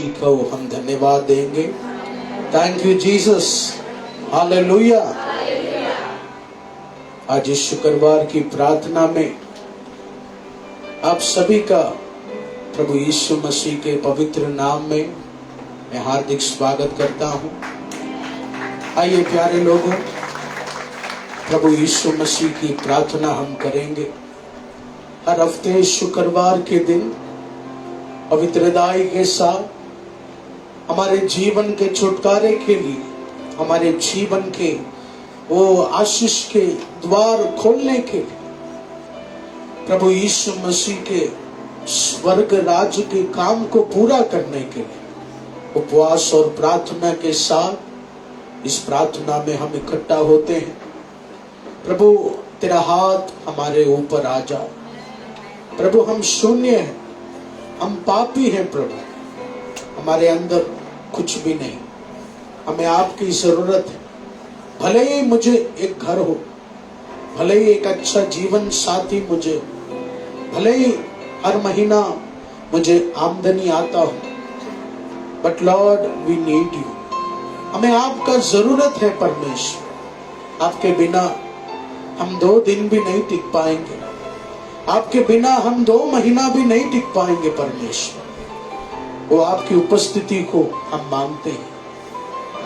मसीह को हम धन्यवाद देंगे। Thank you Jesus, hallelujah. आज इस शुक्रवार की प्रार्थना में आप सभी का प्रभु यीशु मसीह के पवित्र नाम में मैं हार्दिक स्वागत करता हूं। आइए प्यारे लोगों, प्रभु यीशु मसीह की प्रार्थना हम करेंगे। हर हफ्ते शुक्रवार के दिन पवित्रदाई के साथ हमारे जीवन के छुटकारे के लिए, हमारे जीवन के वो आशीष के द्वार खोलने के लिए, प्रभु यीशु मसीह के स्वर्ग राज्य के काम को पूरा करने के लिए उपवास और प्रार्थना के साथ इस प्रार्थना में हम इकट्ठा होते हैं। प्रभु तेरा हाथ हमारे ऊपर आ जाओ। प्रभु हम शून्य हैं, हम पापी हैं। प्रभु हमारे अंदर कुछ भी नहीं, हमें आपकी जरूरत है। भले ही मुझे एक घर हो, भले ही एक अच्छा जीवन साथी मुझे हो, भले ही हर महीना मुझे आमदनी आता हो, but lord we need you. हमें आपका जरूरत है परमेश्वर। आपके बिना हम 2 दिन भी नहीं टिक पाएंगे, आपके बिना हम 2 महीना भी नहीं टिक पाएंगे परमेश्वर। वो आपकी उपस्थिति को हम मांगते हैं।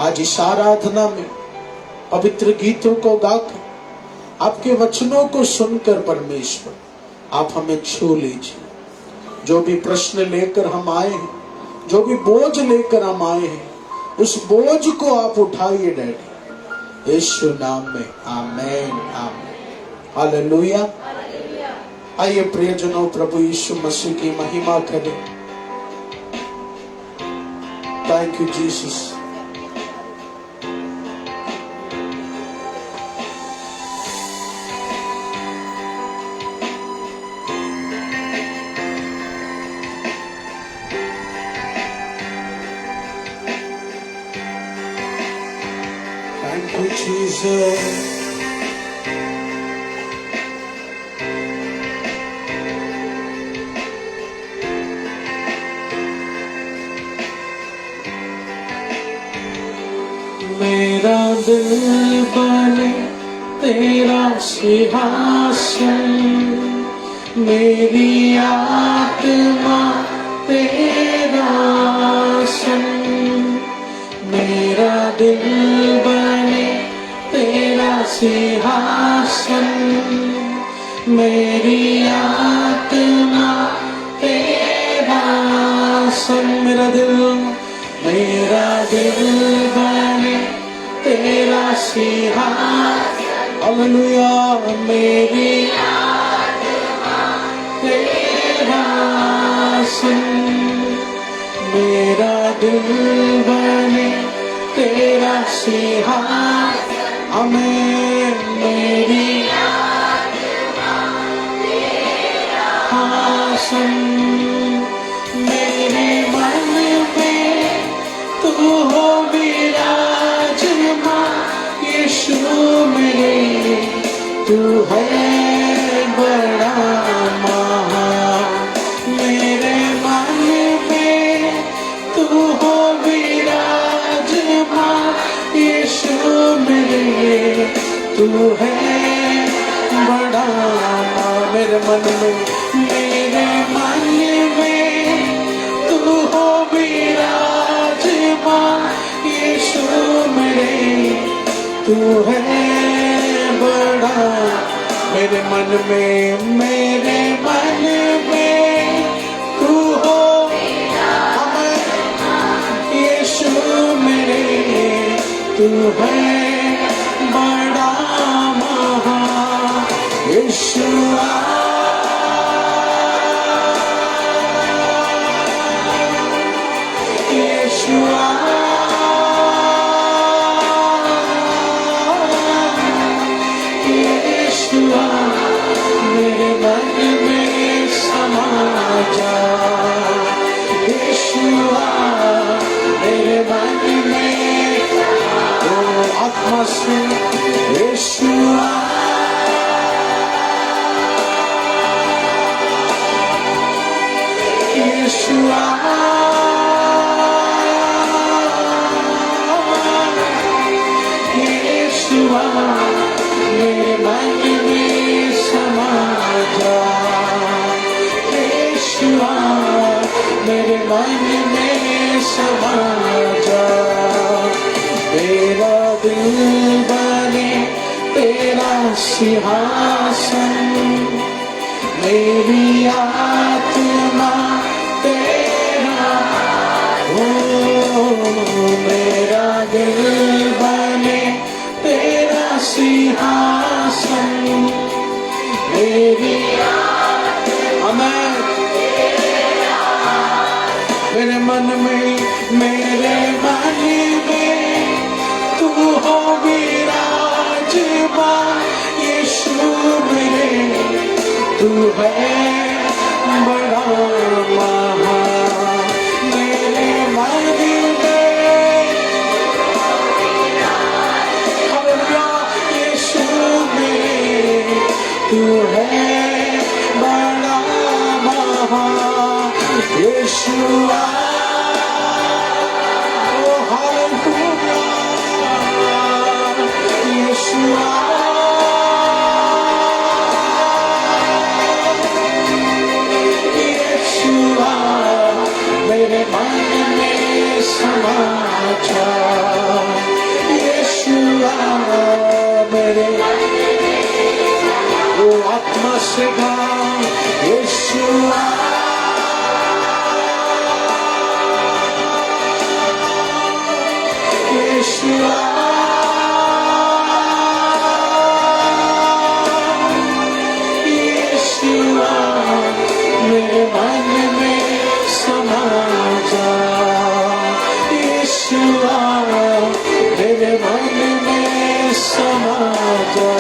आज इस आराधना में पवित्र गीतों को गाकर, आपके वचनों को सुनकर परमेश्वर आप हमें छू लीजिए। जो भी प्रश्न लेकर हम आए हैं, जो भी बोझ लेकर हम आए हैं, उस बोझ को आप उठाइए डैडी, यीशु नाम में। आमेन, आमेन, हालेलुया। आइए प्रियजनों, प्रभु यीशु मसीह की महिमा करें। Thank you Jesus. Thank you Jesus. मेरा दिल बने तेरा सिंहासन, मेरी आत्मा तेरा आसन। मेरा दिल बने तेरा सिंहासन, मेरी आत्मा तेरा आसन। मेरा दिल बने तेरा सिंहासन, हालेलुया। मेरी आत्मा तेरा आसन, मेरा दिल बने तेरा सिंहासन। आमीन। मेरी आत्मा तेरा आसन, मेरे मन में तू हो विराजमान यीशु मेरे। तू है बड़ा महान, मेरे मन में तू हो विराजमान यीशु मेरे। तू है बड़ा मेरे मन में, मेरे मन में तू हो विराजमान यीशु मेरे। तू है बड़ा मेरे मन में, मेरे मन में तू हो यीशु मेरे। तू है बड़ा महान यीशुआ। यीशुआ मेरे मन में समा जा। यीशुआ मेरे मन में आत्मा से। यीशुआ यीशुआ में समा जा, मेरा दिल बने तेरा सिंहासन, मेरी आत्मा तेरा हो, मेरा दिल बने तेरा सिंहासन, मेरी आत्मा मेरे मन में तू हो विराजमान यीशु मेरे, तू है बड़ा महान, मेरे मन में हालेलुया यीशु मेरे, तू है बड़ा महान यीशुआ, ओ हालेलुया यीशुआ, मेरे मन में समा जा, यीशुआ मेरे, वो आत्मा से गा यीशुआ, यीशुआ, यीशुआ मेरे मन में समा जा, यीशुआ मेरे मन में समा जा,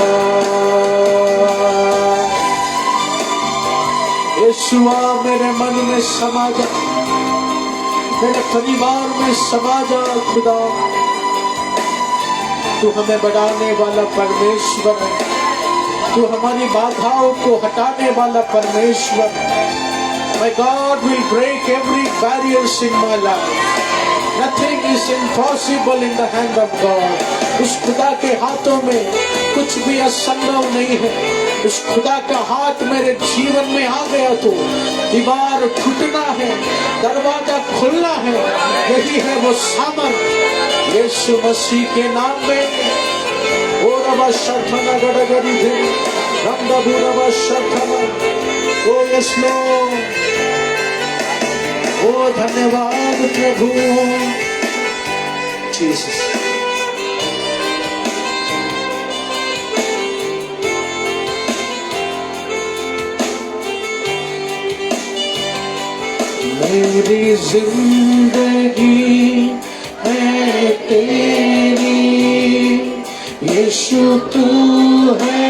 यीशुआ मेरे मन में समा जा, मेरे परिवार में समा जा खुदा, तू हमें बढ़ाने वाला परमेश्वर है, तू हमारी बाधाओं को हटाने वाला परमेश्वर है। My God will break every barriers in my life. Nothing is impossible in the hand of God. उस खुदा के हाथों में कुछ भी असंभव नहीं है। उस खुदा का हाथ मेरे जीवन में आ गया तो दीवार टूटना है, दरवाजा खुलना है, यही है वो सामर्थ यीशु मसीह के नाम में। ओ रबा शठना गड़गड़ी थे, रंगा बुरबा शठना, ओ यस लॉर्ड, ओ धन्यवाद प्रभु जीसस। मेरी जिंदगी है तेरी यीशु, तू है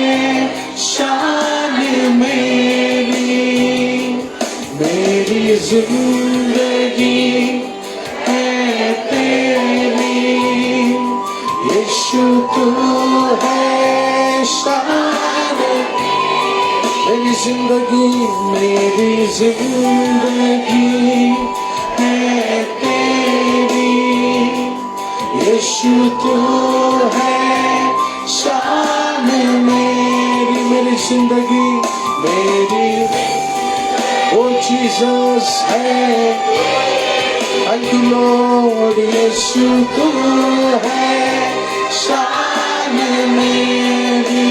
शान मेरी, मेरी जिंदगी है तेरी यीशु, तू है शान मेरी जिंदगी, मेरी जिंदगी है तेरी यीशु, तू है शान मेरी, मेरी जिंदगी मेरी ओ जीसस है। थैंक यू लॉर्ड, यीशु तू है शान मेरी,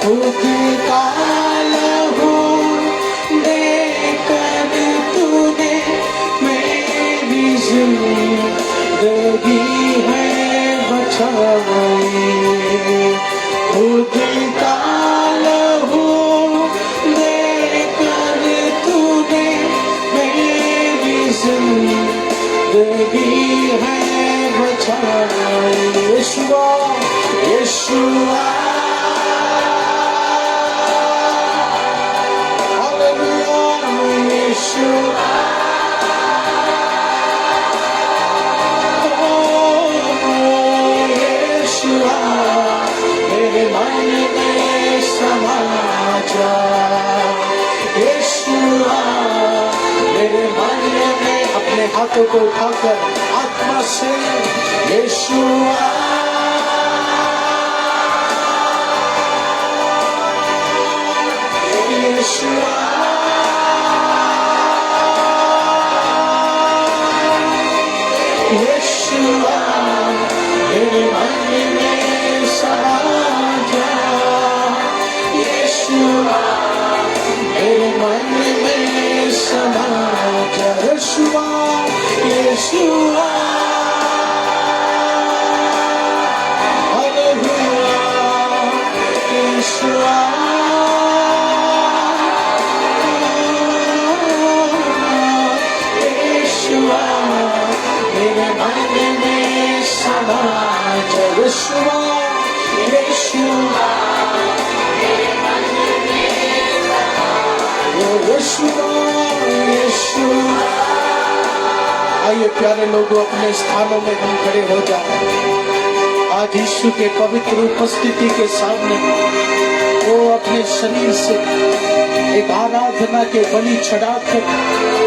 खुद का लहू देकर तूने मेरी जिंदगी है बचाई, खुद का लहू देकर तूने मेरी जिंदगी है बचाई। यीशुआ यीशुआ मेरे मन में समा जा, यीशुआ मेरे मन में, अपने हाथों को उठाकर आत्मा से यीशुआ यीशुआ यीशुआ मेरे मन में समा जा, यीशुआ मेरे मन में समा जा, यीशुआ यीशुआ हालेलुया यीशुआ यीशुआ मेरे मन में समा जा, यीशुआ यीशुआ यीशुआ। आइए प्यारे लोगों, अपने स्थानों में हम खड़े हो जाएं। आज यीशु के पवित्र उपस्थिति के सामने वो अपने शरीर से एक आराधना के बलि चढ़ाकर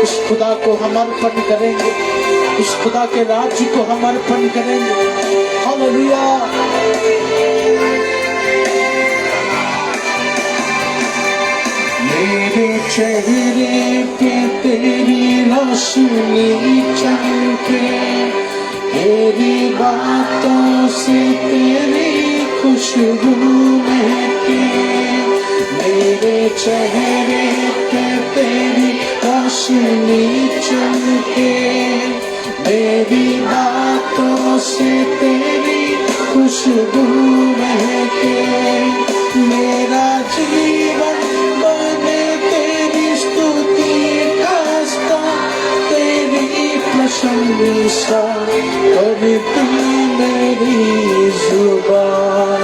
उस खुदा को हम अर्पण करेंगे, उस खुदा के राज्य को हम अर्पण करेंगे। हालेलुया। मेरे चेहरे पे तेरी रोशनी चमके, तेरी बातों से तेरी खुशबू महके, मेरे चेहरे पे तेरी रोशनी चमके, मेरी बातों से तेरी खुशबू महके, मेरा जीवन बने तेरी स्तुति गाता, तेरी प्रशंसा करती मेरी जुबान,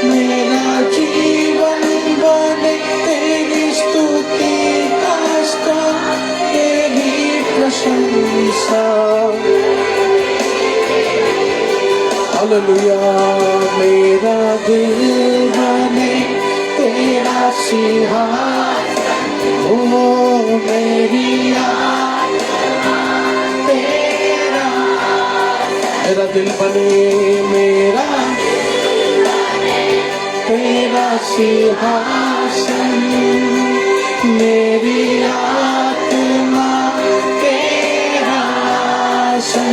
मेरा जीवन बने तेरी स्तुति गाता, तेरी प्रशंसा। हालेलुया। मेरा दिल बने तेरा सिंहासन, ओ मेरी आत्मा तेरा, मेरा दिल बने, मेरा तेरा सिंहासन, मेरी आत्मा तेरा,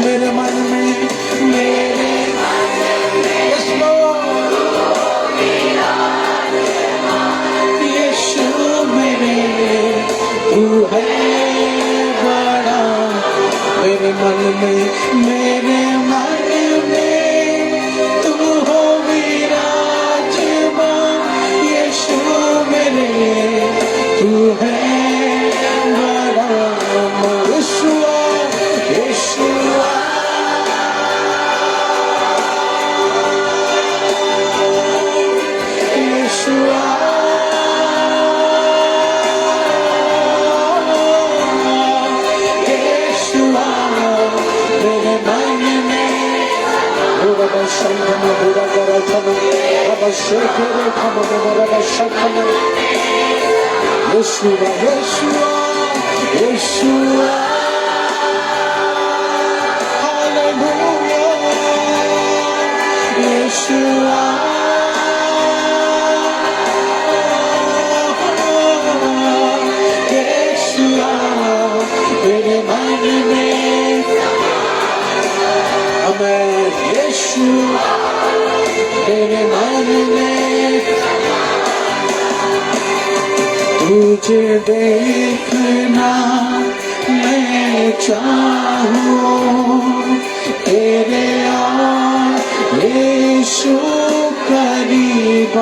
मेरे मन में, मेरे तू है बड़ा, मेरे मन में, मेरे मन में तू हो विराजमान, यीशु मेरे तू है बड़ा, यीशुआ यीशुआ यीशुआ बुरा करा था अब शेखरे खबर शक्ल यीशुआ यीशुआ यीशुआ हालेलुया यीशुआ यीशुआ मेरे मन में हमें यीशुआ मेरे मन में तुझे देखना मैं चाहूं, तेरे और यीशु करीब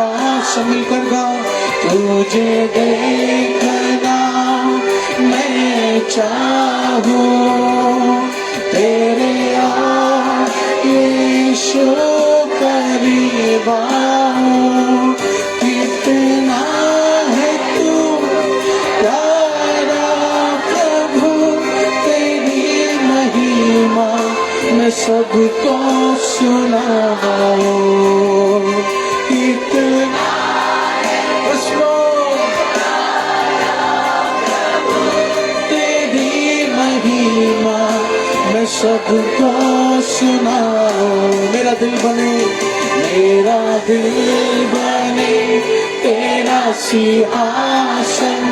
सब मिलकर गाओ, तुझे देखना मैं चाहूं, तेरे और यीशु करीब आऊं, कितना है तू प्यारा प्रभु, तेरी महिमा मैं सबको सुनाऊं, कितना तेरी महिमा मैं सबको सुनाऊं, मेरा दिल बने, मेरा दिल बने तेरा सिंहासन,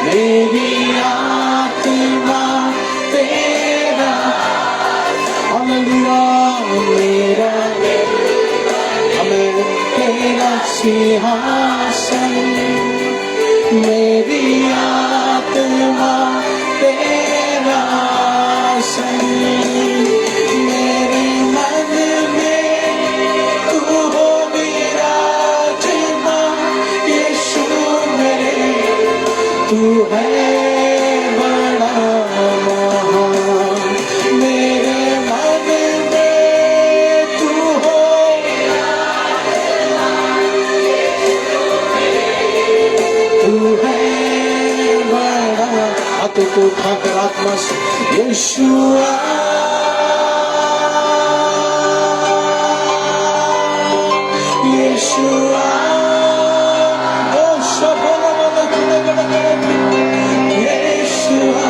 मेरी आत्मा तेरा सिंहासन, मेरी आत्मा तेरा आसन, मेरे मन में तू हो विराजमान, यीशु मेरे तू है बड़ा महान, मेरे मन में तू हो तू है बड़ा। हाथों को उठाकर आत्मा से यीशुआ यीशुआ ओ यीशुआ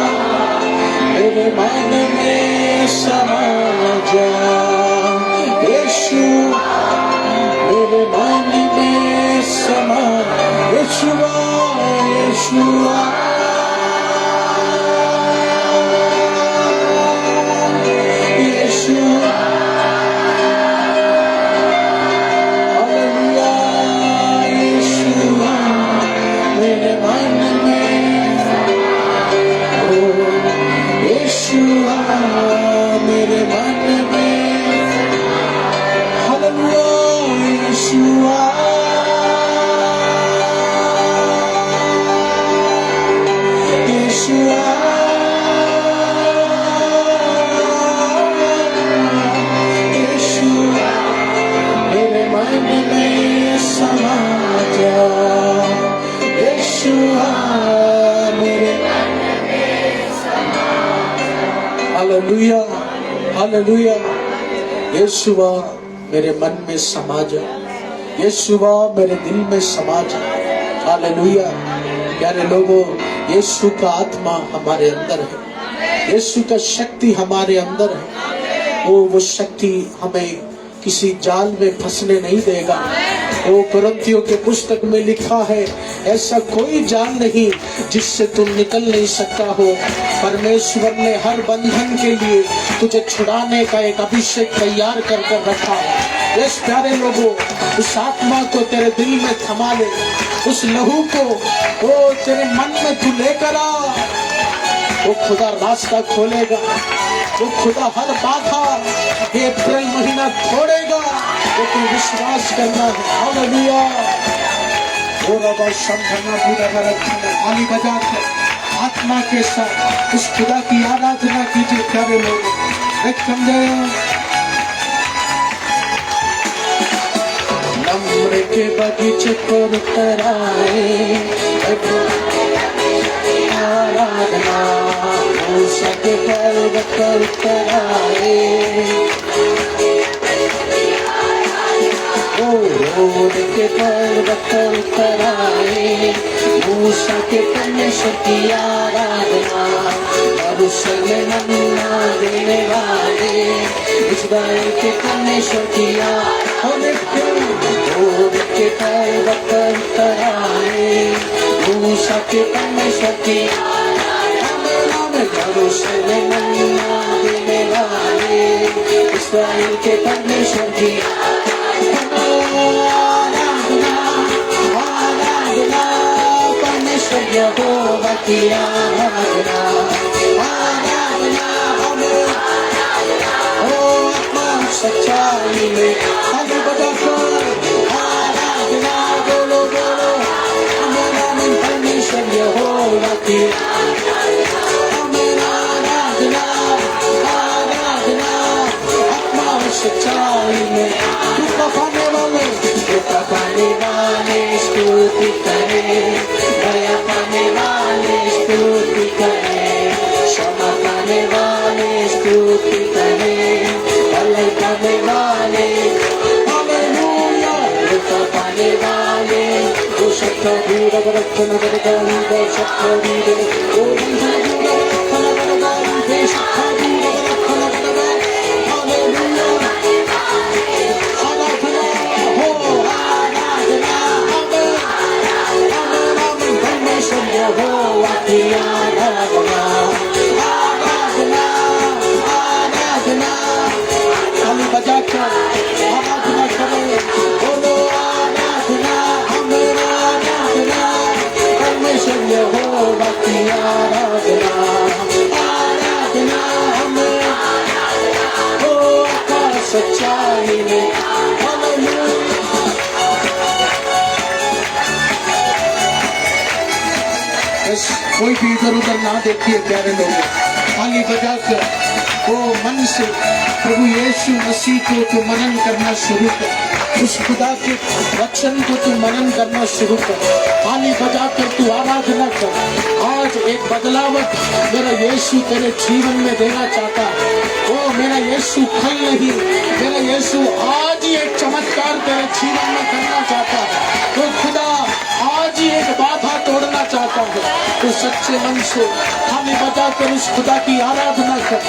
मेरे मन में समा जा, यीशु मेरे मन में समा, यीशुआ यीशुआ यीशुआ हालेलुया, यीशुआ मेरे मन में, ओ यीशुआ मेरे मन में, हालेलुया यीशुआ यीशुआ यीशुआ मेरे मन में समा जा, यीशुआ मेरे हालेलुया हालेलुया, यीशुआ मेरे मन में समा जा, यीशुआ मेरे दिल में समा जा। हालेलुया। प्यारे लोगों, यीशु का आत्मा हमारे अंदर है, यीशु का शक्ति हमारे अंदर है। वो शक्ति हमें किसी जाल में फंसने नहीं देगा। वो कुरिन्थियों के पुस्तक में लिखा है, ऐसा कोई जाल नहीं जिससे तुम निकल नहीं सकता हो। परमेश्वर ने हर बंधन के लिए तुझे छुड़ाने का एक अभिषेक तैयार कर कर रखा है। इस प्यारे लोगों, उस आत्मा को तेरे दिल में थमा ले, उस लहू को वो तेरे मन में तू लेकर आ। वो खुदा रास्ता खोलेगा, वो खुदा हर बाधा ये अप्रैल महीना छोड़ेगा। वो तू विश्वास करना है। हालेलुया। वो रबा संभना पूरा रखना, ताली बजा कर आत्मा के साथ उस खुदा की आराधना कीजिए। प्यारे लोग, एक समझे नम्र के बगीचे पर उतर आए, आराधना मूसा के पर्वत पर उतर आए। रोड के पर्वत पर उतर आए, मूसा के परमेश्वर की आराधना। यरूशलेम मन्ना देने वाले इस्राएल के परमेश्वर की आराधना। रोड के पर्वत पर उतर आए, मूसा के परमेश्वर की आराधना। यरूशलेम मन्ना देने वाले इस्राएल के परमेश्वर की आराधना। आराधना परमेश्वर यहोवा की आराधना। आराधना ओ आत्मा सच्चाई में आगे बढ़कर आराधना बोलो बोलो। मेरा मन परमेश्वर यहोवा की आराधना। आराधना आत्मा सच्चाई में पाने वाले स्तुति करे, दया पाने वाले स्तुति करे, क्षमा पाने वाले स्तुति करे, भलाई पाने वाले हालेलुया। कृपा पाने वाले वो शक्ति दूर रखना बरदारी दे शक्ति दे ओ दूर रखना बरदारी दे शक्ति दूर रखना बरदारी। हालेलुया। यहोवा की आराधना। आराधना आराधना ताली बजाकर आराधना करो, बोलो आराधना कोई भी इधर उधर ना देखिए प्यारे लोगों, ताली बजाकर वो मन से प्रभु यीशु मसीह को तू मनन करना शुरू कर, उस खुदा के वचन को तू मनन करना शुरू कर, ताली बजाकर तू आराधना कर। आज एक बदलावट मेरा यीशु तेरे जीवन में देना चाहता है। ओ मेरा यीशु कल नहीं, मेरा यीशु आज ही एक चमत्कार तेरे जीवन में करना चाहता है। तो खुदा आज ही एक बाधा तोड़ना चाहता है। तो सच्चे मन से ताली बजाकर उस खुदा की आराधना कर।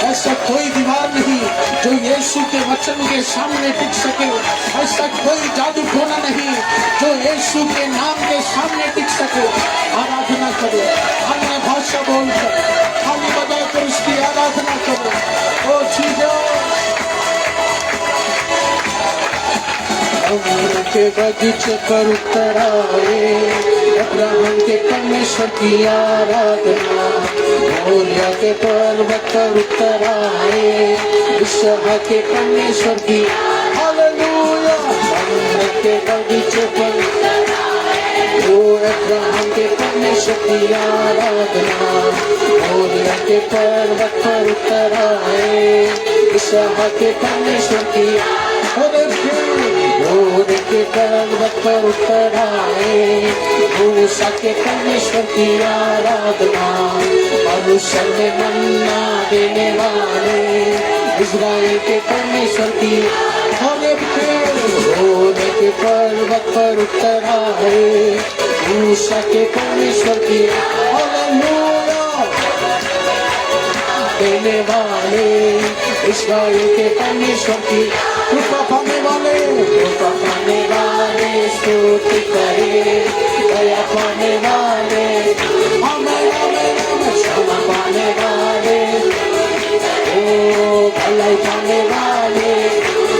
ऐसा कोई दीवार नहीं जो यीशु के वचन के सामने टिक सके, ऐसा कोई जादू टोना नहीं जो यीशु के नाम के सामने टिक सके। आराधना करो, अन्य भाषा बोलकर ताली बजाकर उसकी आराधना करो। ओ जीसस, अमर के बगीचे पर उतर आए, अब्राहम के परमेश्वर की आराधना, मोरिया के पर्वत पर उतर आए, इसहाक के परमेश्वर की हालेलुया। अमर के बगीचे पर वो अब्राहम के परमेश्वर की आराधना, मोरिया के पर्वत पर उतर आए, इसहाक के परमेश्वर की के पर्वत पर उतर आए, मूसा के परमेश्वर की आराधना, मनुष्य में मन्ना देने वाले इस्राएल के परमेश्वर की के पर्वत पर उतर आए, मूसा के परमेश्वर की हालेलुया देने वाले इस्राएल के परमेश्वर की कृपा पाने वाले, कृपा पाने वाले स्तुति करे, दया पाने वाले हमें क्षमा पाने वाले, ओ भलाई पाने वाले,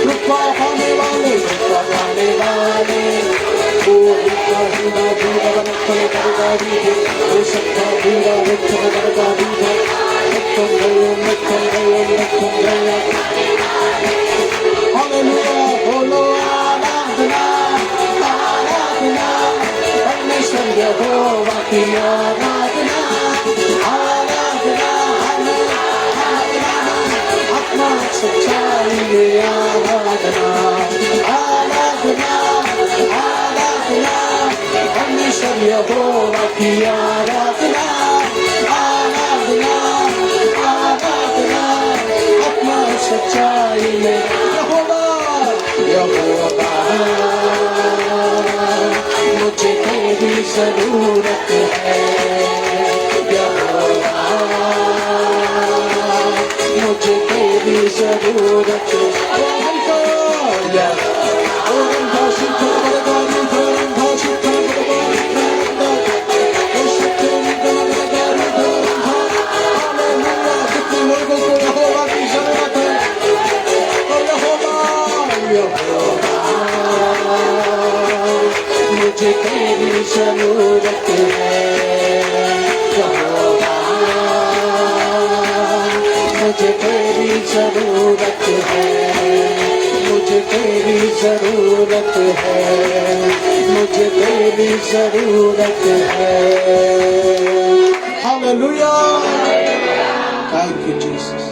कृपा पाने वाले, कृपा पाने वाले, ओ हिंदा भूरा बनकर करगारी है, ओ सत्ता भूरा बनकर करगारी है, मक्खन गया हालेलुया। बोलो आराधना, आराधना परमेश्वर यहोवा की आराधना, आराधना आत्मा सच्चाई में आराधना, आराधना आराधना परमेश्वर यहोवा की आराधना, आराधना आराधना आत्मा सच्चाई में यहोवा मुझे तेरी जरूरत है, यहोवा मुझे तेरी जरूरत मुझे तेरी जरूरत है, यहोवा मुझे तेरी जरूरत है, मुझे तेरी जरूरत है, मुझे तेरी जरूरत है। Hallelujah, thank you Jesus.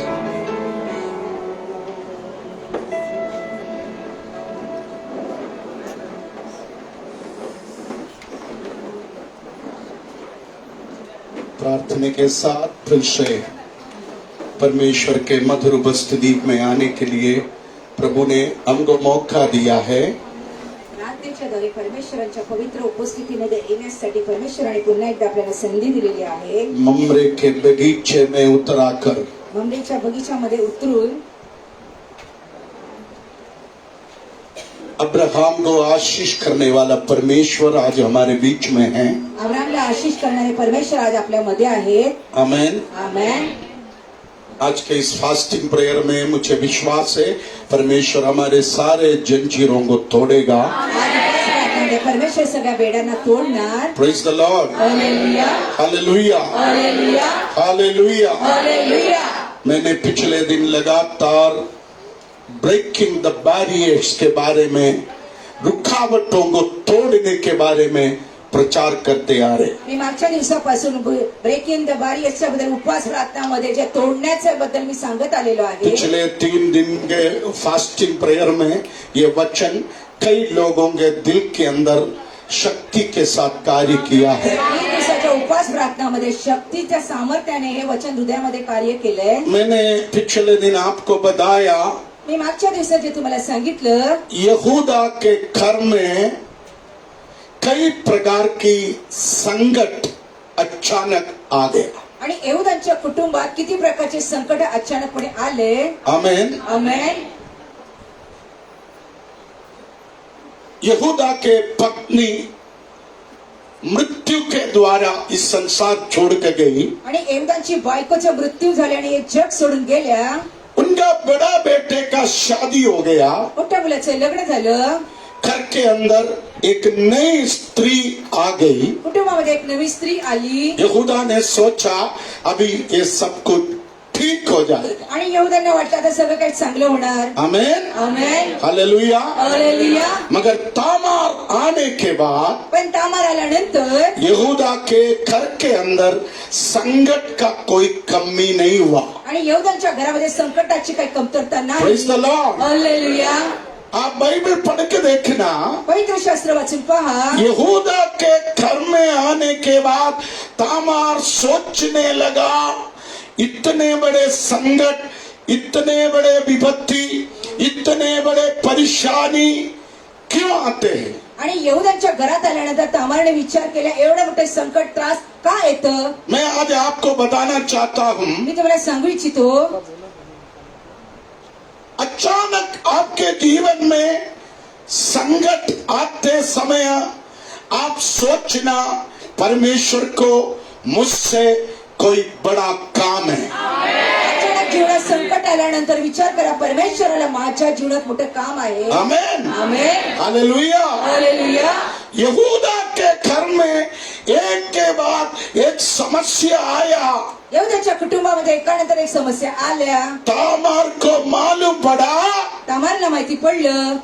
प्रार्थना के साथ फिर से परमेश्वर के मधुर उपस्थिति में आने के लिए प्रभु ने हमको मौका दिया है। प्रार्थनेच्याद्वारे परमेश्वराच्या पवित्र उपस्थितीमध्ये येण्यासाठी परमेश्वराने पुन्हा एकदा आपल्याला संधी दिलेली आहे। ममरे के बगीचे में उतराकर, ममरेच्या बगीच्यामध्ये उतरून अब्राहम को आशीष करने वाला परमेश्वर आज हमारे बीच में है। अब्राहमला आशीष करणारे परमेश्वर आज आपल्या मध्ये आहेत। आमेन, आमेन। आज के इस फास्टिंग प्रेयर में मुझे विश्वास है परमेश्वर हमारे सारे जंजीरों को तोड़ेगा। परमेश्वर सगळ्या बेड्यांना तोडणार। Praise the Lord, hallelujah, hallelujah, hallelujah, hallelujah, hallelujah. मैंने पिछले दिन लगातार ब्रेकिंग द बैरियर्स के बारे में, रुकावटों को तोड़ने के बारे में प्रचार करते आ रहे। मी मागच्या दिवसापासून ब्रेक इन द बारी याच्याबद्दल उपवास प्रार्थनामध्ये जे तोडण्याच्या बद्दल मी सांगत आलेलो आहे। पिछले 3 दिन के फास्टिंग प्रेयर में ये वचन कई लोगों के दिल के अंदर शक्ति के साथ कार्य किया है। 3 दिवसाच्या उपवास प्रार्थनामध्ये शक्तीच्या सामर्थ्याने हे वचन हृदयामध्ये कार्य केलंय। मैंने पिछले दिन आपको बताया, मी मागच्या दिवसात जे तुम्हाला सांगितलं, यहूदा के घर में कई प्रकार की संकट अचानक आ गया। आणि यहूदांच्या कुटुंबात किती प्रकारचे संकट अचानकपणे आले। आमेन। आमेन। यहूदा के पत्नी मृत्यू के द्वारा इस संसार छोड़ के गई। आणि यहूदांची बायकोचा मृत्यू झाल्याने हे जग सोडून गेल्या। उनका बड़ा बेटे का शादी हो गया। मोठ्या मुलाचं लग्न झालं। घर के अंदर एक नई स्त्री आ गई। कुटुंबामध्ये एक नवी स्त्री आली। यहूदा ने सोचा अभी ये सब कुछ ठीक हो जाए। आणि यहूदांना वाटलं आता सगळं काही चांगलं होणार। आमेन। आमेन। हालेलुया। हालेलुया। मगर तामार आने के बाद पण तामार आल्यानंतर यहूदा के घर के अंदर संकट का कोई कमी नहीं हुआ। आणि यहूदांच्या घरामध्ये संकटाची काही कमतरता नाही। Praise the Lord. हालेलुया। आप बाइबल पढ़ के देखना, पवित्र शास्त्र वाचून पहा। यहूदा के घर में आने के बाद तामार सोचने लगा, इतने बड़े संकट, इतने बड़े विपत्ति, इतने बड़े परेशानी क्यों आते हैं? आणि यहूदांच्या घरात आल्यानंतर तामारने विचार केला, एवढं मोठे संकट त्रास का येतं? मैं आज आपको बताना चाहता हूँ, मी तुम्हाला सांगू इच्छितो, अचानक आपके जीवन में संकट आते समय आप सोचना परमेश्वर को मुझसे कोई बड़ा काम है। अचानक जीवनात संकट आल्यानंतर विचार करा, परमेश्वराला माझ्या जीवनात मोठं काम आहे। आमेन। आमेन। हालेलुया। हालेलुया। यहूदा के घर में एक के बाद एक समस्या आया। यहूदाच्या कुटुंबामध्ये एकानंतर एक समस्या आल्या। तामार को मालूम पड़ा, तामारला माहिती पडलं,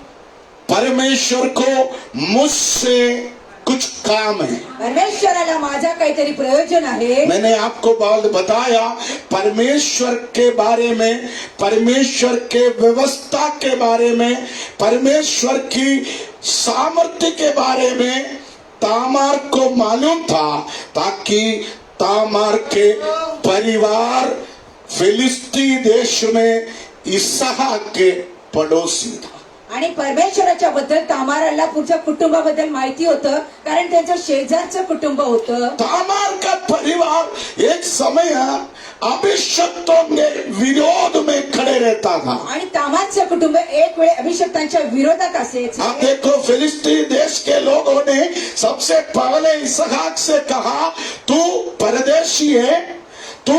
परमेश्वर को मुझसे कुछ काम है। परमेश्वराला माझा काहीतरी प्रयोजन आहे। मैंने आपको बात बताया, परमेश्वर के बारे में, परमेश्वर के व्यवस्था के बारे में, परमेश्वर की सामर्थ्य के बारे में तामार को मालूम था, ताकि तामार के परिवार फिलिस्ती देश में इसहाक के पड़ोसी था। आणि परमेश्वराच्या बद्दल तामाराला पुढच्या कुटुंबाबद्दल माहिती होतं, कारण त्यांचं शेजारचं कुटुंब होतं। तामार का परिवार एक समय अभिषक्तों के विरोध में खड़े रहता था। आणि तामारचं कुटुंब एक वेळ अभिषक्तांच्या विरोधात असायचं। आप देखो, फिलिस्ती देश के लोगों ने सबसे पहले इसहाक से कहा, तू परदेशी है, तू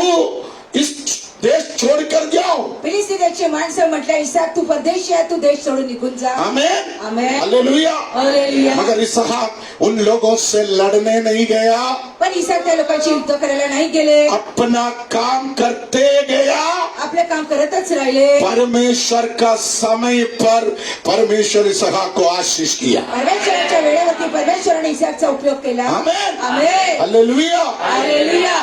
इस देश छोड़कर जाओ। फिलिस्ती देशचे माणसं म्हटलं, इसहाक तू परदेशी आहे, तू देश सोडून निघून जा। आमेन। आमेन। हालेलुया। हालेलुया। मगर इसहाक उन लोगों से लड़ने नहीं गया, पण इसहाक त्या लोकांची युद्ध करायला नाही गेले, अपना काम करते गया। आपले काम करतच राहिले। परमेश्वर का समय पर परमेश्वर इसहाक को आशीष किया। परमेश्वराच्या वेळेवरती परमेश्वराने इसहाकचा उपयोग केला। आमेन। आमेन। हालेलुया। हालेलुया।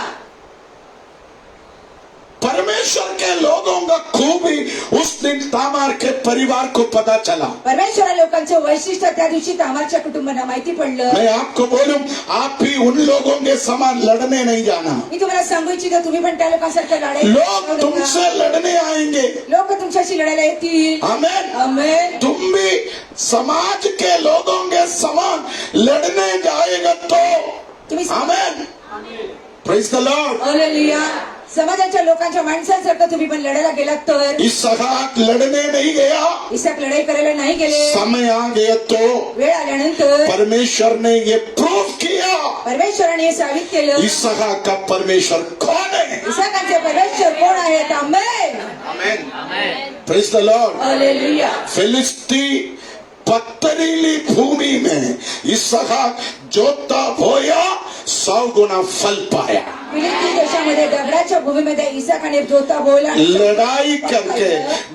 परमेश्वर के लोगों का खूबी उस दिन तामार के परिवार को पता चला। परमेश्वरा लोकांचं वैशिष्ट्य त्या दिवशी तामारच्या कुटुंबांना माहिती पडलं। मैं आपको बोलूं, आप भी उन लोगों के समान लड़ने नहीं जाना। मी तुम्हाला सांगू इच्छितो, तुम्ही पण त्या लोकांसारखं लढाई लोग तुमसे लड़ने आएंगे। लोक तुमच्याशी लढायला येतील। आमेन। आमेन। तुम भी समाज के लोगों के समान लड़ने जाएगा तो तुम्ही amen. Praise the Lord. Hallelujah. समाजाच्या लोकांच्या माणसांसारखं तुम्ही पण लढायला गेलात तर इसहाक लड़ने नहीं गया, इसहाक लढाई करायला नाही गेले। समय आ गया तो वेळ आल्यानंतर परमेश्वर ने ये प्रूव किया, परमेश्वराने हे साबित केलं, इसहाक का परमेश्वर कौन है। इसहाकाचे परमेश्वर कोण आहेत? Amen. Amen. Praise the Lord. Hallelujah. फिलिस्ती पथरीली भूमि में इसहाक जोता बोया, 100 गुना फल पाया। फिलिस्तीन देशामध्ये दगडाच्या भूमीमध्ये इसाकाने जोता बोला लड़ाई करके,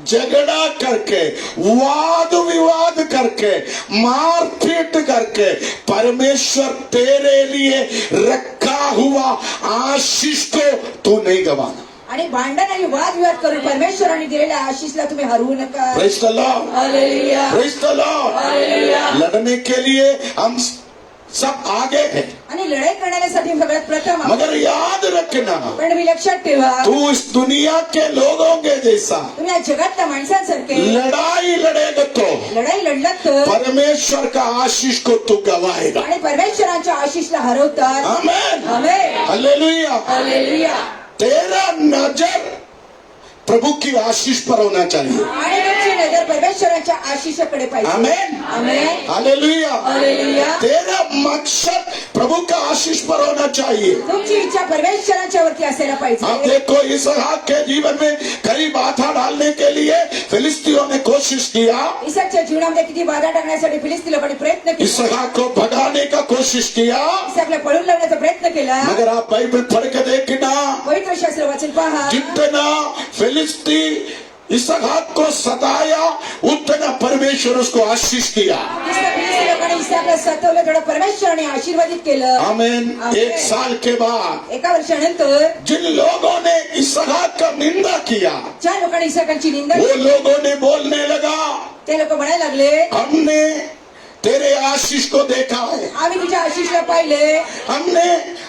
झगड़ा करके, वाद विवाद करके, मारपीट करके परमेश्वर तेरे लिए रखा हुआ आशीष को तू नहीं गवाना। आणि भांडण आणि वादविवाद करून परमेश्वराने दिलेल्या आशीषला तुम्ही हरवू नका. Praise the Lord, hallelujah, praise the Lord. Hallelujah. लड़ने के लिए हम सब आगे हैं, आणि लढाई करण्यासाठी सगळ्यात प्रथम मगर याद रखना पण मी लक्षात ठेवा तू इस दुनिया के लोगों के जैसा तुम्ही या जगातल्या माणसांसारखे लड़ाई लड़ेगा तो लढाई लढलात तर परमेश्वर का आशीष को तू गवाएगा। आणि परमेश्वरांच्या आशीषला हरवतात. आमेन, आमेन, हालेलुया। हालेलुया. तेरा नजर प्रभु की आशीष पर होना चाहिए। आणि तुमची नजर परमेश्वरांच्या आशीषाकडे पाहिजे. आमेन, आमेन, हालेलुया। हालेलुया. तेरा मकसद प्रभु का आशीष पर होना चाहिए। तुमची इच्छा परमेश्वरांच्या वरती असायला आप पाहिजे. देखो इसहाक के जीवन में कई बाधा डालने के लिए फिलिस्तीनियों ने कोशिश किया, इसाकच्या जीवनामध्ये किती बाधा टाकण्यासाठी फिलिस्ती लोकांनी प्रयत्न केला. इसहाक को भगाने का कोशिश किया, इसाकला पळून लावण्याचा प्रयत्न केला. मगर आप बाइबल पढ़ के देखना पवित्र शास्त्र वाचून पहा. जितना फिलिस्ती इसहाक को सताया उतना परमेश्वर उसको आशीष दिया। फिलिस्ती लोकांनी इसाकला सतवलं तेवढं परमेश्वराने आशीर्वादित केलं. आमेन। आमेन। 1 साल के बाद एका वर्षानंतर जिन लोगों ने इसहाक का निंदा किया, ज्या लोकांनी इसाकांची निंदा वो केली लोगों ने बोलने लगा ते लोक म्हणायला लागले हमने तेरे आशीष को देखा है, आम्ही तुझ्या आशीषला पाहिले, हमने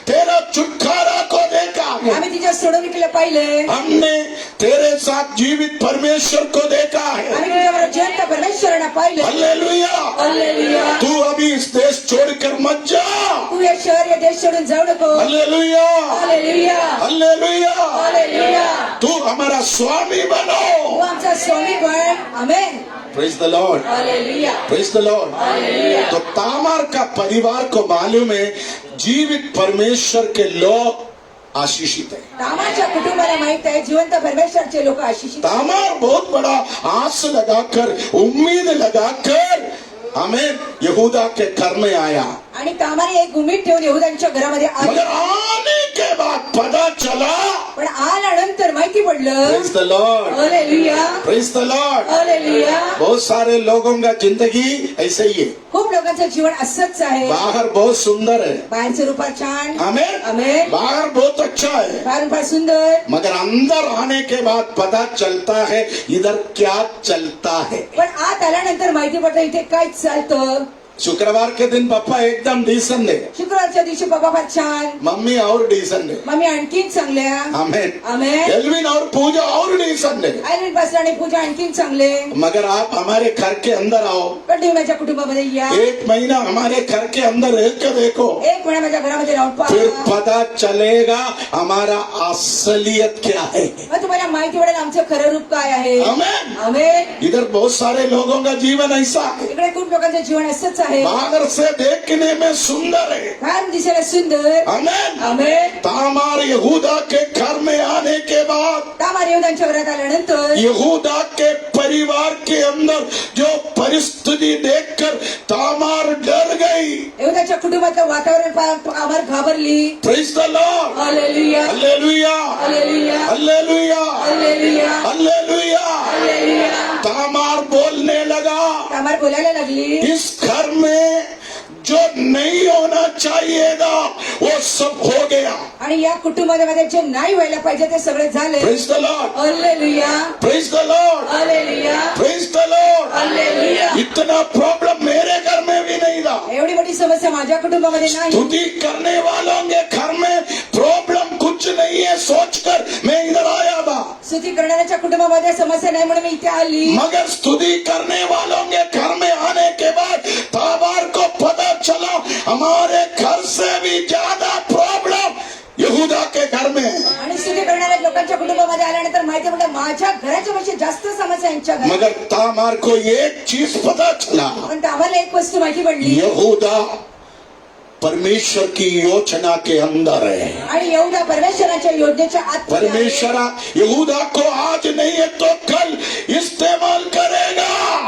तेरा छुटकारा को देखा है, आम्ही तुझ्या सोडविकेला पाहिले, हमने तेरे साथ जीवित परमेश्वर को देखा है। आम्ही तुझ्यावर जिवंत परमेश्वरांना पाहिले. हालेलुया। हालेलुया. तू अभी इस देश छोड़कर मत जा। तू हे शहर हे देश सोडून जाऊ नको. Hallelujah, hallelujah, hallelujah. हालेलुया. तू हमारा स्वामी बनो। तू आमचा स्वामी बन. Amen, praise the Lord, hallelujah, praise the Lord. Hallelujah. तो तामार का परिवार को मालूम है जीवित परमेश्वर के लोग आशीषित है। तामारच्या कुटुंबाला माहित आहे जिवंत परमेश्वरचे लोक आशीषित. तामार बहुत बड़ा आस लगाकर, उम्मीद लगाकर हमें यहूदा के घर में आया, आणि तामाने एक उमीद ठेवून यहुदांच्या घरामध्ये आली. मगर आने के बाद पता चला, पण आल्यानंतर माहिती पडलं. Praise the Lord, hallelujah, praise the Lord. Hallelujah. बहुत सारे लोगों का जिंदगी ऐसे ही है, खूप लोकांचं जीवन असंच आहे. बाहर बहुत सुंदर है, बाहेरचं रूपात छान, आमेन, आमेन, बाहर बहुत अच्छा है, बाहेर रूपात सुंदर, मगर अंदर आने के बाद पता चलता है इधर क्या चलता है। पण आत आल्यानंतर माहिती पडतं इथे काय चालतं. शुक्रवार के दिन पापा एकदम डिसेंट है, शुक्रवारच्या दिवशी बाबा फार छान, मम्मी और डिसेंट है, मम्मी आणखीन चांगल्या, आमेन, आमेन, एल्विन और पूजा और डिसेंट है। आयरन पासला आणि पूजा आणखीन चांगले. मगर आप हमारे घर के अंदर आओ, पण तुम्ही माझ्या कुटुंबामध्ये या, 1 महीना हमारे घर के अंदर रह के देखो, एक महिना माझ्या घरामध्ये राहून फिर पहा. पता चलेगा हमारा असलियत क्या है। मग तुम्हाला माहिती पडेल आमचं खरं रूप काय आहे. आमेन। आमेन. इधर बहुत सारे लोगों का जीवन ऐसा है, इकडे खूप लोकांचं जीवन असंच आहे. बाहर से देखने में सुंदर है, फार दिसायला सुंदर, आमेन। आमेन. तामार यहूदा के घर में आने के बाद तामार यहुदांच्या घरात आल्यानंतर यहूदा के परिवार के अंदर जो परिस्थिति देखकर तामार डर गई। यहुदाच्या कुटुंबातलं वातावरण आम्हाला घाबरली. Praise the Lord, hallelujah, hallelujah, hallelujah, hallelujah, hallelujah, hallelujah. Hallelujah. Tamar बोलने लगा तामार बोलायला लागली, इस घर में जो नहीं होना चाहिए था वो सब हो गया। आणि या कुटुंबामध्ये जे नाही व्हायला पाहिजे ते सगळे झाले. Praise the Lord, hallelujah, praise the Lord, hallelujah, praise the Lord. Hallelujah. इतना प्रॉब्लम मेरे घर में भी नहीं था। एवढी मोठी समस्या माझ्या कुटुंबामध्ये नाही. स्तुति करने वालों के घर में प्रॉब्लम कुछ नहीं है सोचकर मैं इधर आया था, स्तुती करणाऱ्याच्या कुटुंबामध्ये समस्या नाही म्हणून मी इथे आली. मगर स्तुति करने वालों के घर में आने के बाद ताबार को पता चला हमारे घर से भी ज्यादा प्रॉब्लम यहूदा के घर में है। आणि स्तुती करणाऱ्या लोकांच्या कुटुंबामध्ये आल्यानंतर माहिती पडलं माझ्या घराच्या पेक्षा जास्त समस्या यांच्या घरात. मगर तामार को एक चीज पता चला, पण आम्हाला एक वस्तू माहिती पडली, यहूदा परमेश्वर की योजना के अंदर है। आणि यहुदा परमेश्वराच्या योजनेच्या आत आहे. परमेश्वर यहूदा को आज नहीं है तो कल इस्तेमाल करेगा।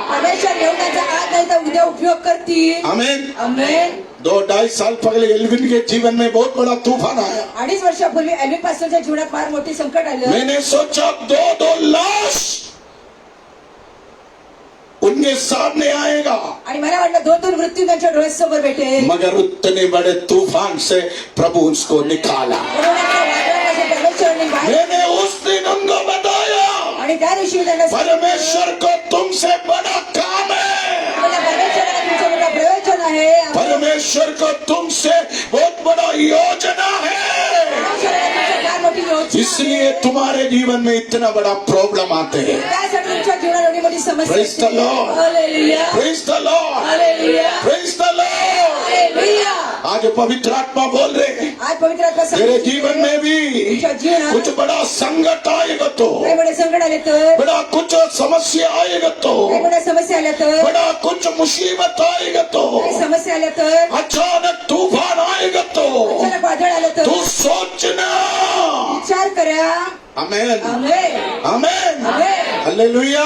परमेश्वर यहुदाचा आज नाही तर उद्या उपयोग करतील. आमेन। आमेन. 2-2.5 साल पहले एल्विन के जीवन में बहुत बड़ा तूफान आया। 2.5 वर्षापूर्वी एल्विन पास्टरच्या जीवनात फार मोठी संकट आलं. मैंने सोचा 2 लाश उनके सामने आएगा, आणि मला वाटलं 2 मृत्यू त्यांच्या डोळ्यासमोर भेटेल. मगर उतने बड़े तूफान से प्रभु उसको निकाला। परमेश्वराने बाहेर मैंने उस दिन उनको बताया, आणि त्या दिवशी मी त्यांना परमेश्वर को तुमसे बड़ा काम है, परमेश्वराला तुमचं मोठं प्रयोजन आहे. परमेश्वर को तुमसे बहुत बड़ा योजना है, परमेश्वराला तुमचं फार मोठी योजना इसलिए तुम्हारे जीवन में इतना बड़ा प्रॉब्लम आते हैं। त्यासाठी तुमच्या जीवनात एवढी मोठी समस्या Praise the Lord. Hallelujah Praise the Lord. Hallelujah Praise the Lord. Hallelujah. आज पवित्र आत्मा बोल रहे हैं, आज पवित्र आत्मा तेरे सांगते जीवन में भी तुमच्या जीवनात कुछ बड़ा संकट आएगा तो, काही मोठे संकट आले तर, बड़ा कुछ समस्या आएगा तो, काही मोठ्या समस्या आल्या तर, बड़ा कुछ मुसीबत आएगा तो, काही समस्या आल्या तर, अचानक तूफान आएगा तो, अचानक वादळ आलं तर तू सोचना। विचार करा. आमेन, आमेन आमेन, आमेन. हालेलुया।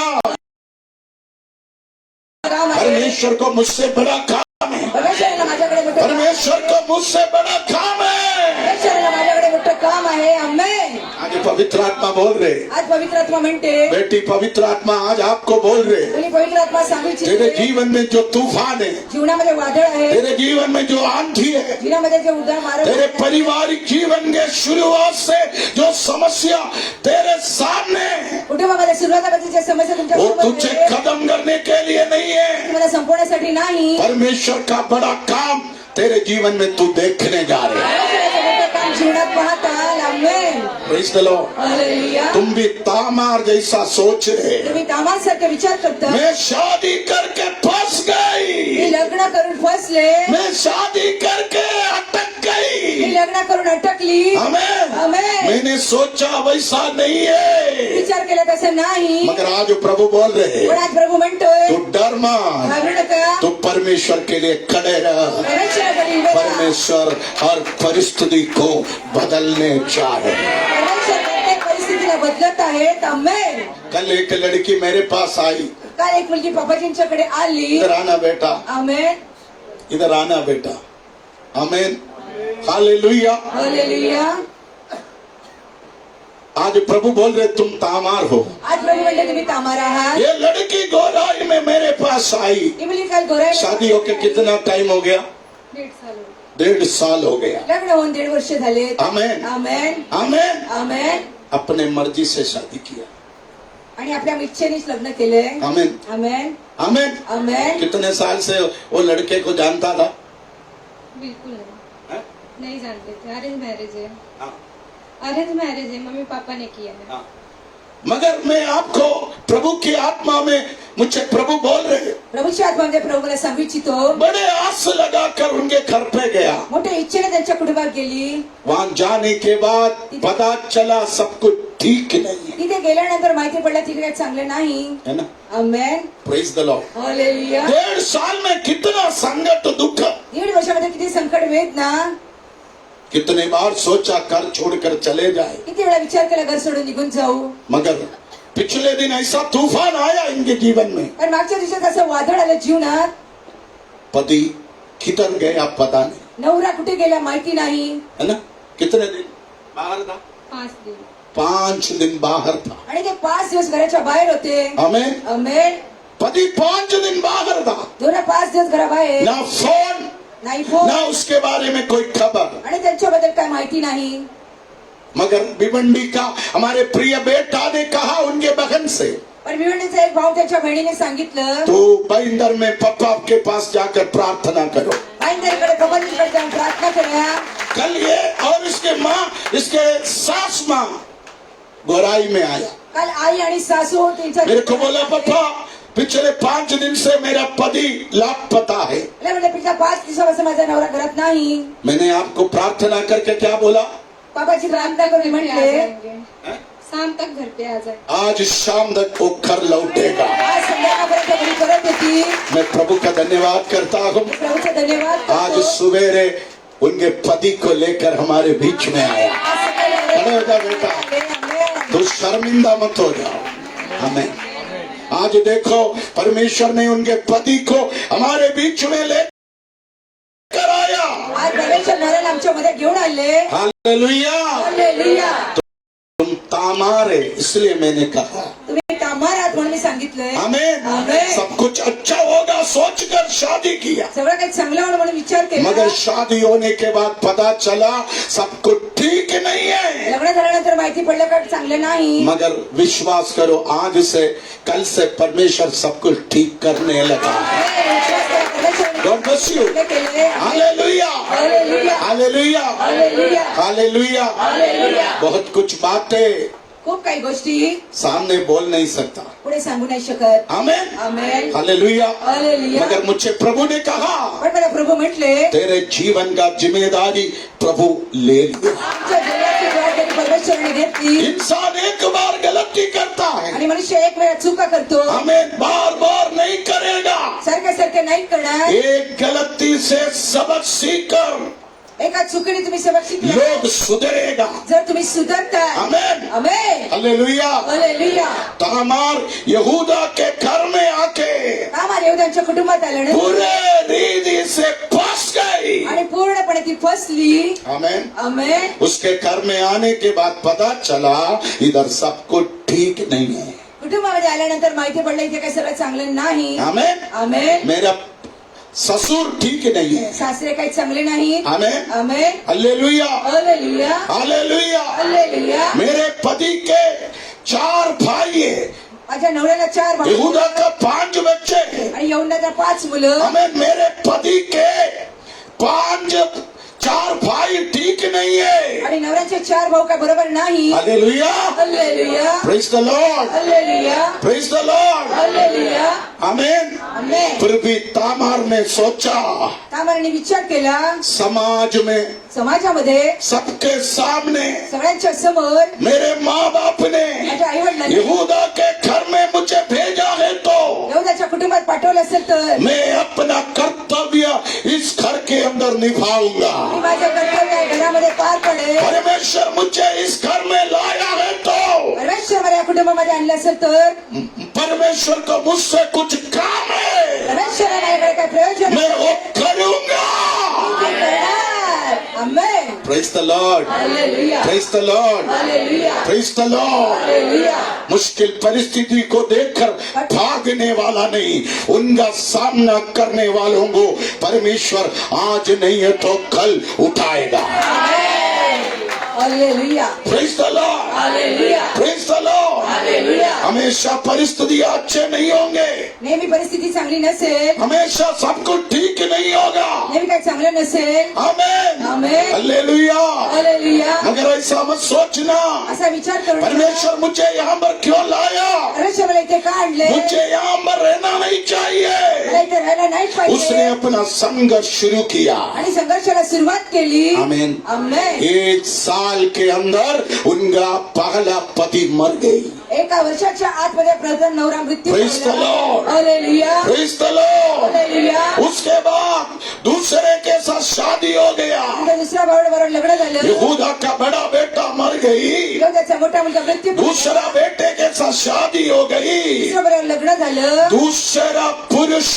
काम आहे. परमेश्वर को मुझसे बड़ा काम है, परमेश्वराला माझ्याकडे मोठं काम- परमेश्वर को मुझसे बड़ा काम है। परमेश्वराला माझ्याकडे मोठं काम आहे. आमेन. आज पवित्र आत्मा बोल रहे, आज पवित्र आत्मा म्हणते, बेटी पवित्र आत्मा आज आपको बोल रहे, तुम्ही पवित्र आत्मा सांगू तेरे इच्छिते जीवन में जो तूफान है, जीवनामध्ये वादळ आहे, तेरे जीवन में जो आंधी है, जीवनामध्ये जे उदार मारत तेरे आहे, पारिवारिक जीवन के शुरुआत से जो समस्या तेरे सामने है, कुटुंबामध्ये सुरुवातीपासून जे समस्या तुमच्या वो समोर तुझे आहे, खत्म करने के लिए नहीं है, तुम्हाला संपवण्यासाठी नाही. परमेश्वर का बड़ा काम तेरे जीवन में तू देखने जा रहे है। परमेश्वराचं मोठं काम जीवनात पाहताल. आमेन. Praise the Lord. हालेलुया. तुम भी तामार जैसा सोच रहे, तुम्ही कामासारखे विचार करता, मैं शादी करके फंस मी गई, लग्न करून फसले, मैं शादी करके अटक मी गई। लग्न करून अटकली. आमेन। आमेन. मैंने सोचा वैसा नहीं है, विचार केला तसं नाही. मगर आज प्रभु बोल रहे, पण आज प्रभू म्हणतोय, तू डर मत, घाबरू नका. तू परमेश्वर के लिए खड़े रह। परमेश्वराकडे उभे राहा. परमेश्वर हर परिस्थिति को बदलने चाहे। परमेश्वर प्रत्येक परिस्थितीला बदलत आहेत. आमेन. कल एक लड़की मेरे पास आई, काल एक मुलगी बाबाजींच्याकडे आली. इधर आना बेटा, आमेन. इधर आना बेटा। आमेन, हालेलुया। हालेलुया. आज प्रभु बोल रहे तुम तामार हो। आज प्रभू म्हणले तुम्ही तामार आहात. ये लड़की गोराई में मेरे पास आई, ही मुलगी काल गोराई शादी होके कितना टाइम हो गया? 1.5 साल हो गया। लग्न होऊन 1.5 वर्ष झाले. आमेन, आमेन आमेन। आमेन. अपने मर्जी से शादी किया। आणि आपल्या इच्छेनेच लग्न केले. आमेन, आमेन आमेन। आमेन. कितने साल से वो लड़के को जानता था? बिल्कुल नहीं हैं? नहीं जानते थे. अरेंज मैरिज है. हाँ, अरेंज मैरिज है. मम्मी पापा ने किया है. हाँ। मगर मैं आपको प्रभु की आत्मा में मुझे प्रभु बोल रहे, प्रभूची आत्मा म्हणजे प्रभू मला सांगू इच्छितो, बड़े आस लगाकर उनके घर पे गया। मोठ्या इच्छेने त्यांच्या कुटुंबात गेली. वहां जाने के बाद पता चला सब कुछ ठीक नहीं तिथे गेल्यानंतर माहिती पडलं तिथे काही चांगलं नाही. है ना। Amen. Praise the Lord. Hallelujah. 1.5 साल में कितना संकट दुख, 1.5 वर्षामध्ये किती संकट वेदना, कितने बार सोचा कर छोड़कर चले जाए, किती वेळा विचार केला घर सोडून निघून जाऊ. मगर पिछले दिन ऐसा तूफान आया इनके जीवन में, पण मागच्या दिवसात असं वादळ आलं जीवनात. पति किधर गया पता नहीं, नवरा कुठे गेला माहिती नाही. है ना। कितने दिन बाहर था? 5 दिन. 5 दिन बाहर था। आणि ते 5 दिवस घराच्या बाहेर होते. आमेन। आमेन. पति 5 दिन बाहर था, दोन 5 दिवस घराबाहेर, ना फोन नाही फोन, ना उसके बारे में कोई खबर। आणि त्यांच्याबद्दल काय माहिती नाही. मगर भिवंडी का हमारे प्रिय बेटा ने कहा उनके बहन से, पण भिवंडीचा एक भाऊ त्याच्या बहिणीने सांगितलं, तो बैन्दर में पप्पा के पास जाकर प्रार्थना करो। बाईंदरकडे बाबाजींकडे जाऊन प्रार्थना करूया. कल ये और इसके माँ, इसके सास माँ गोराई में आया, काल आई आणि सासू त्यांच्या मेरे को बोला पप्पा पिछले 5 दिन से मेरा पति लापता है। म्हणजे पिछल्या 5 दिवसापासून माझा नवरा घरात नाही. मैंने आपको प्रार्थना करके क्या बोला? बाबाची प्रार्थना करून घर पे आ म्हटले, जाएंगे. शाम तक घर पे आ जाए. आज शाम तक वो घर लौटेगा। आज संध्याकाळपर्यंत घरी परत येतील. मैं प्रभु का धन्यवाद करता हूँ। प्रभूचा धन्यवाद करतो. आज सवेरे उनके पति को लेकर हमारे बीच में आया। आज सकाळी खड़े हो जा बेटा, आमेन. तो शर्मिंदा मत हो जाओ। हमें आज देखो परमेश्वर ने उनके पति को हमारे बीच में लेकर आया। आमच्या नवऱ्याला आमच्या मध्ये घेऊन आले. हालेलुया. हालेलुया. तुम तामार है इसलिए मैंने कहा. तुम्ही तामार आहात म्हणून मी सांगितलंय. आमीन. आमीन. सब कुछ अच्छा होगा सोचकर शादी किया, सगळं काही चांगलं होणं म्हणून विचार केला. मगर शादी होने के बाद पता चला सब कुछ ठीक नहीं है. लग्न झाल्यानंतर माहिती पडलं का चांगलं नाही. मगर विश्वास करो, आज से कल से परमेश्वर सब कुछ ठीक करने लगा. God bless you. Hallelujah. Hallelujah. Hallelujah. Hallelujah. Hallelujah. Hallelujah. बहुत कुछ बातें खूप काही गोष्टी सामने बोल नहीं सकता. पुढे सांगू नाही शकत. आमेन. आमेन. हालेलुया. हालेलुया. मगर मुझे प्रभु ने कहा, पण मला प्रभू म्हटले तेरे जीवन का जिम्मेदारी प्रभु ले लिया. आमच्या जीवनाची जबाबदारी परमेश्वराने घेतली. इंसान एक बार गलती करता है, आणि मनुष्य एक वेळा चुका करतो. हमें बार बार नहीं करेगा. सारख्या सारख्या नाही करणार. एक गलती से सबक सीखकर एका चुकीने तुम्ही सबक शिकला लोग सुधरेगा. जर तुम्ही सुधारता. आमेन. आमेन. हालेलुया. हालेलुया. तामार यहूदा के घर में आके तामार यहूदांच्या कुटुंबात आल्याने पूरे रीति से फंस गई. आणि पूर्णपणे ती फसली. आमेन. आमेन. उसके घर में आने के बाद पता चला इधर सब कुछ ठीक नहीं है. कुटुंबामध्ये आल्यानंतर माहिती पडलं इथे काही सगळं चांगलं नाही. आमेन. आमेन. मेरा ससुर ठीक नहीं है. सासरे काही चांगले नाही. आमेन. Amen. Hallelujah. Hallelujah. Hallelujah. Hallelujah. मेरे पति के 4 भाई है, माझ्या नवऱ्याला 4 भाऊ यहूदा का 5 बच्चे हैं. आणि यहुदाला 5 मुलं. हमें मेरे पति के 4 भाई ठीक नहीं है. आणि नवऱ्याचे 4 भाऊ काय बरोबर नाही. Hallelujah. Hallelujah. Praise the Lord. Hallelujah. Praise the Lord. Hallelujah. Amen. Amen. फिर भी तामार ने सोचा, तामाराने विचार केला समाज में समाजामध्ये सबके सामने सगळ्यांच्या समोर मेरे माँ बाप ने माझ्या आई वडिलांनी यहूदा के घर में मुझे भेजा है तो यहुदाच्या कुटुंबात पाठवलं असेल तर मैं अपना कर्तव्य इस घर के अंदर निभाऊंगा. मी माझं कर्तव्य घरामध्ये पार पडेल. परमेश्वर मुझे इस घर में लाया है तो परमेश्वर मला या कुटुंबामध्ये आणलं असेल तर परमेश्वर को मुझसे कुछ काम है, परमेश्वराला माझ्याकडे काय प्रयोजन मैं वो करूंगा. मी करणार. Amen. Praise the Lord. Hallelujah. Praise the Lord. Hallelujah. Praise the Lord. Hallelujah. मुश्किल परिस्थिति को देखकर भागने वाला नहीं, उनका सामना करने वालों को परमेश्वर आज नहीं है तो कल उठाएगा. Hallelujah. Praise the Lord. Hallelujah. Praise the Lord. Hallelujah. हमेशा परिस्थितियां अच्छे नहीं होंगे, नेहमी परिस्थिती चांगली नसेल. हमेशा सब कुछ ठीक नहीं होगा. नेहमी काय चांगलं नसेल. आमेन. आमेन. हालेलुया. हालेलुया. मगर ऐसा मत सोचना, असा विचार करू नका. परमेश्वर मुझे यहाँ पर क्यों लाया, परमेश्वर मला इथे का आणले. मुझे यहाँ पर रहना नहीं चाहिए. मला इथे राहायला नाही उसने पाहिजे. अपना संघर्ष शुरू किया. आणि संघर्षाला सुरुवात केली. आमेन. आमेन. 1 साल के अंदर उनका पहला पति मर गई. एका वर्षाच्या आतमध्ये प्रथम नवरा मृत्यू Praise the पावला. Lord. Hallelujah. Praise the Lord. Hallelujah. उसके बाद दूसरे के साथ शादी हो गया. नंतर दुसऱ्या भावाबरोबर लग्न झालं. यहूदा का बड़ा बेटा मर गई, यहूदाचा मोठा मुलगा मृत्यू पावला. दूसरा बेटे के साथ शादी हो गई. दुसऱ्या बरोबर लग्न झालं. दूसरा पुरुष,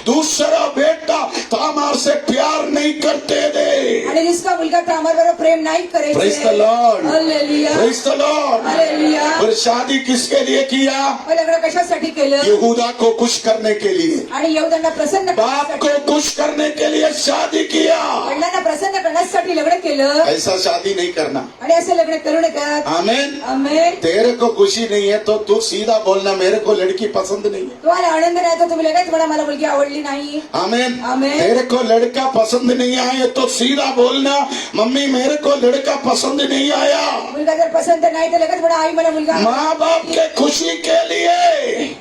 दूसरा बेटा तामार से प्यार नहीं करते थे. आणि दुसरा मुलगा तामारबरोबर प्रेम नाही करायचे. Praise the Lord. Hallelujah. Praise the Lord. Hallelujah. और शादी किसके लिए किया? मग लग्न कशासाठी केलं. यहूदा को खुश करने के लिए, आणि यहूदांना प्रसन्न बाप को करण्यासाठी, खुश करने के लिए शादी किया. वडिलांना प्रसन्न करण्यासाठी लग्न केलं. ऐसा शादी नहीं करना. आणि असं लग्न करू नका. आमेन. आमेन. तेरे को खुशी नहीं है तो तू सीधा बोलना मेरे को लड़की पसंद नहीं है. तुम्हाला आनंद नाही तर तुम्ही लगेच म्हणा मला मुलगी आवडली नाही. आमेन. आमेन. तेरे को लड़का पसंद नहीं आया तो सीधा बोलना मम्मी मेरे को लड़का पसंद नहीं आया. मुलगा जर पसंत नाही तर लगेच म्हणा आई मला मुलगा. माँ बाप के खुशी के लिए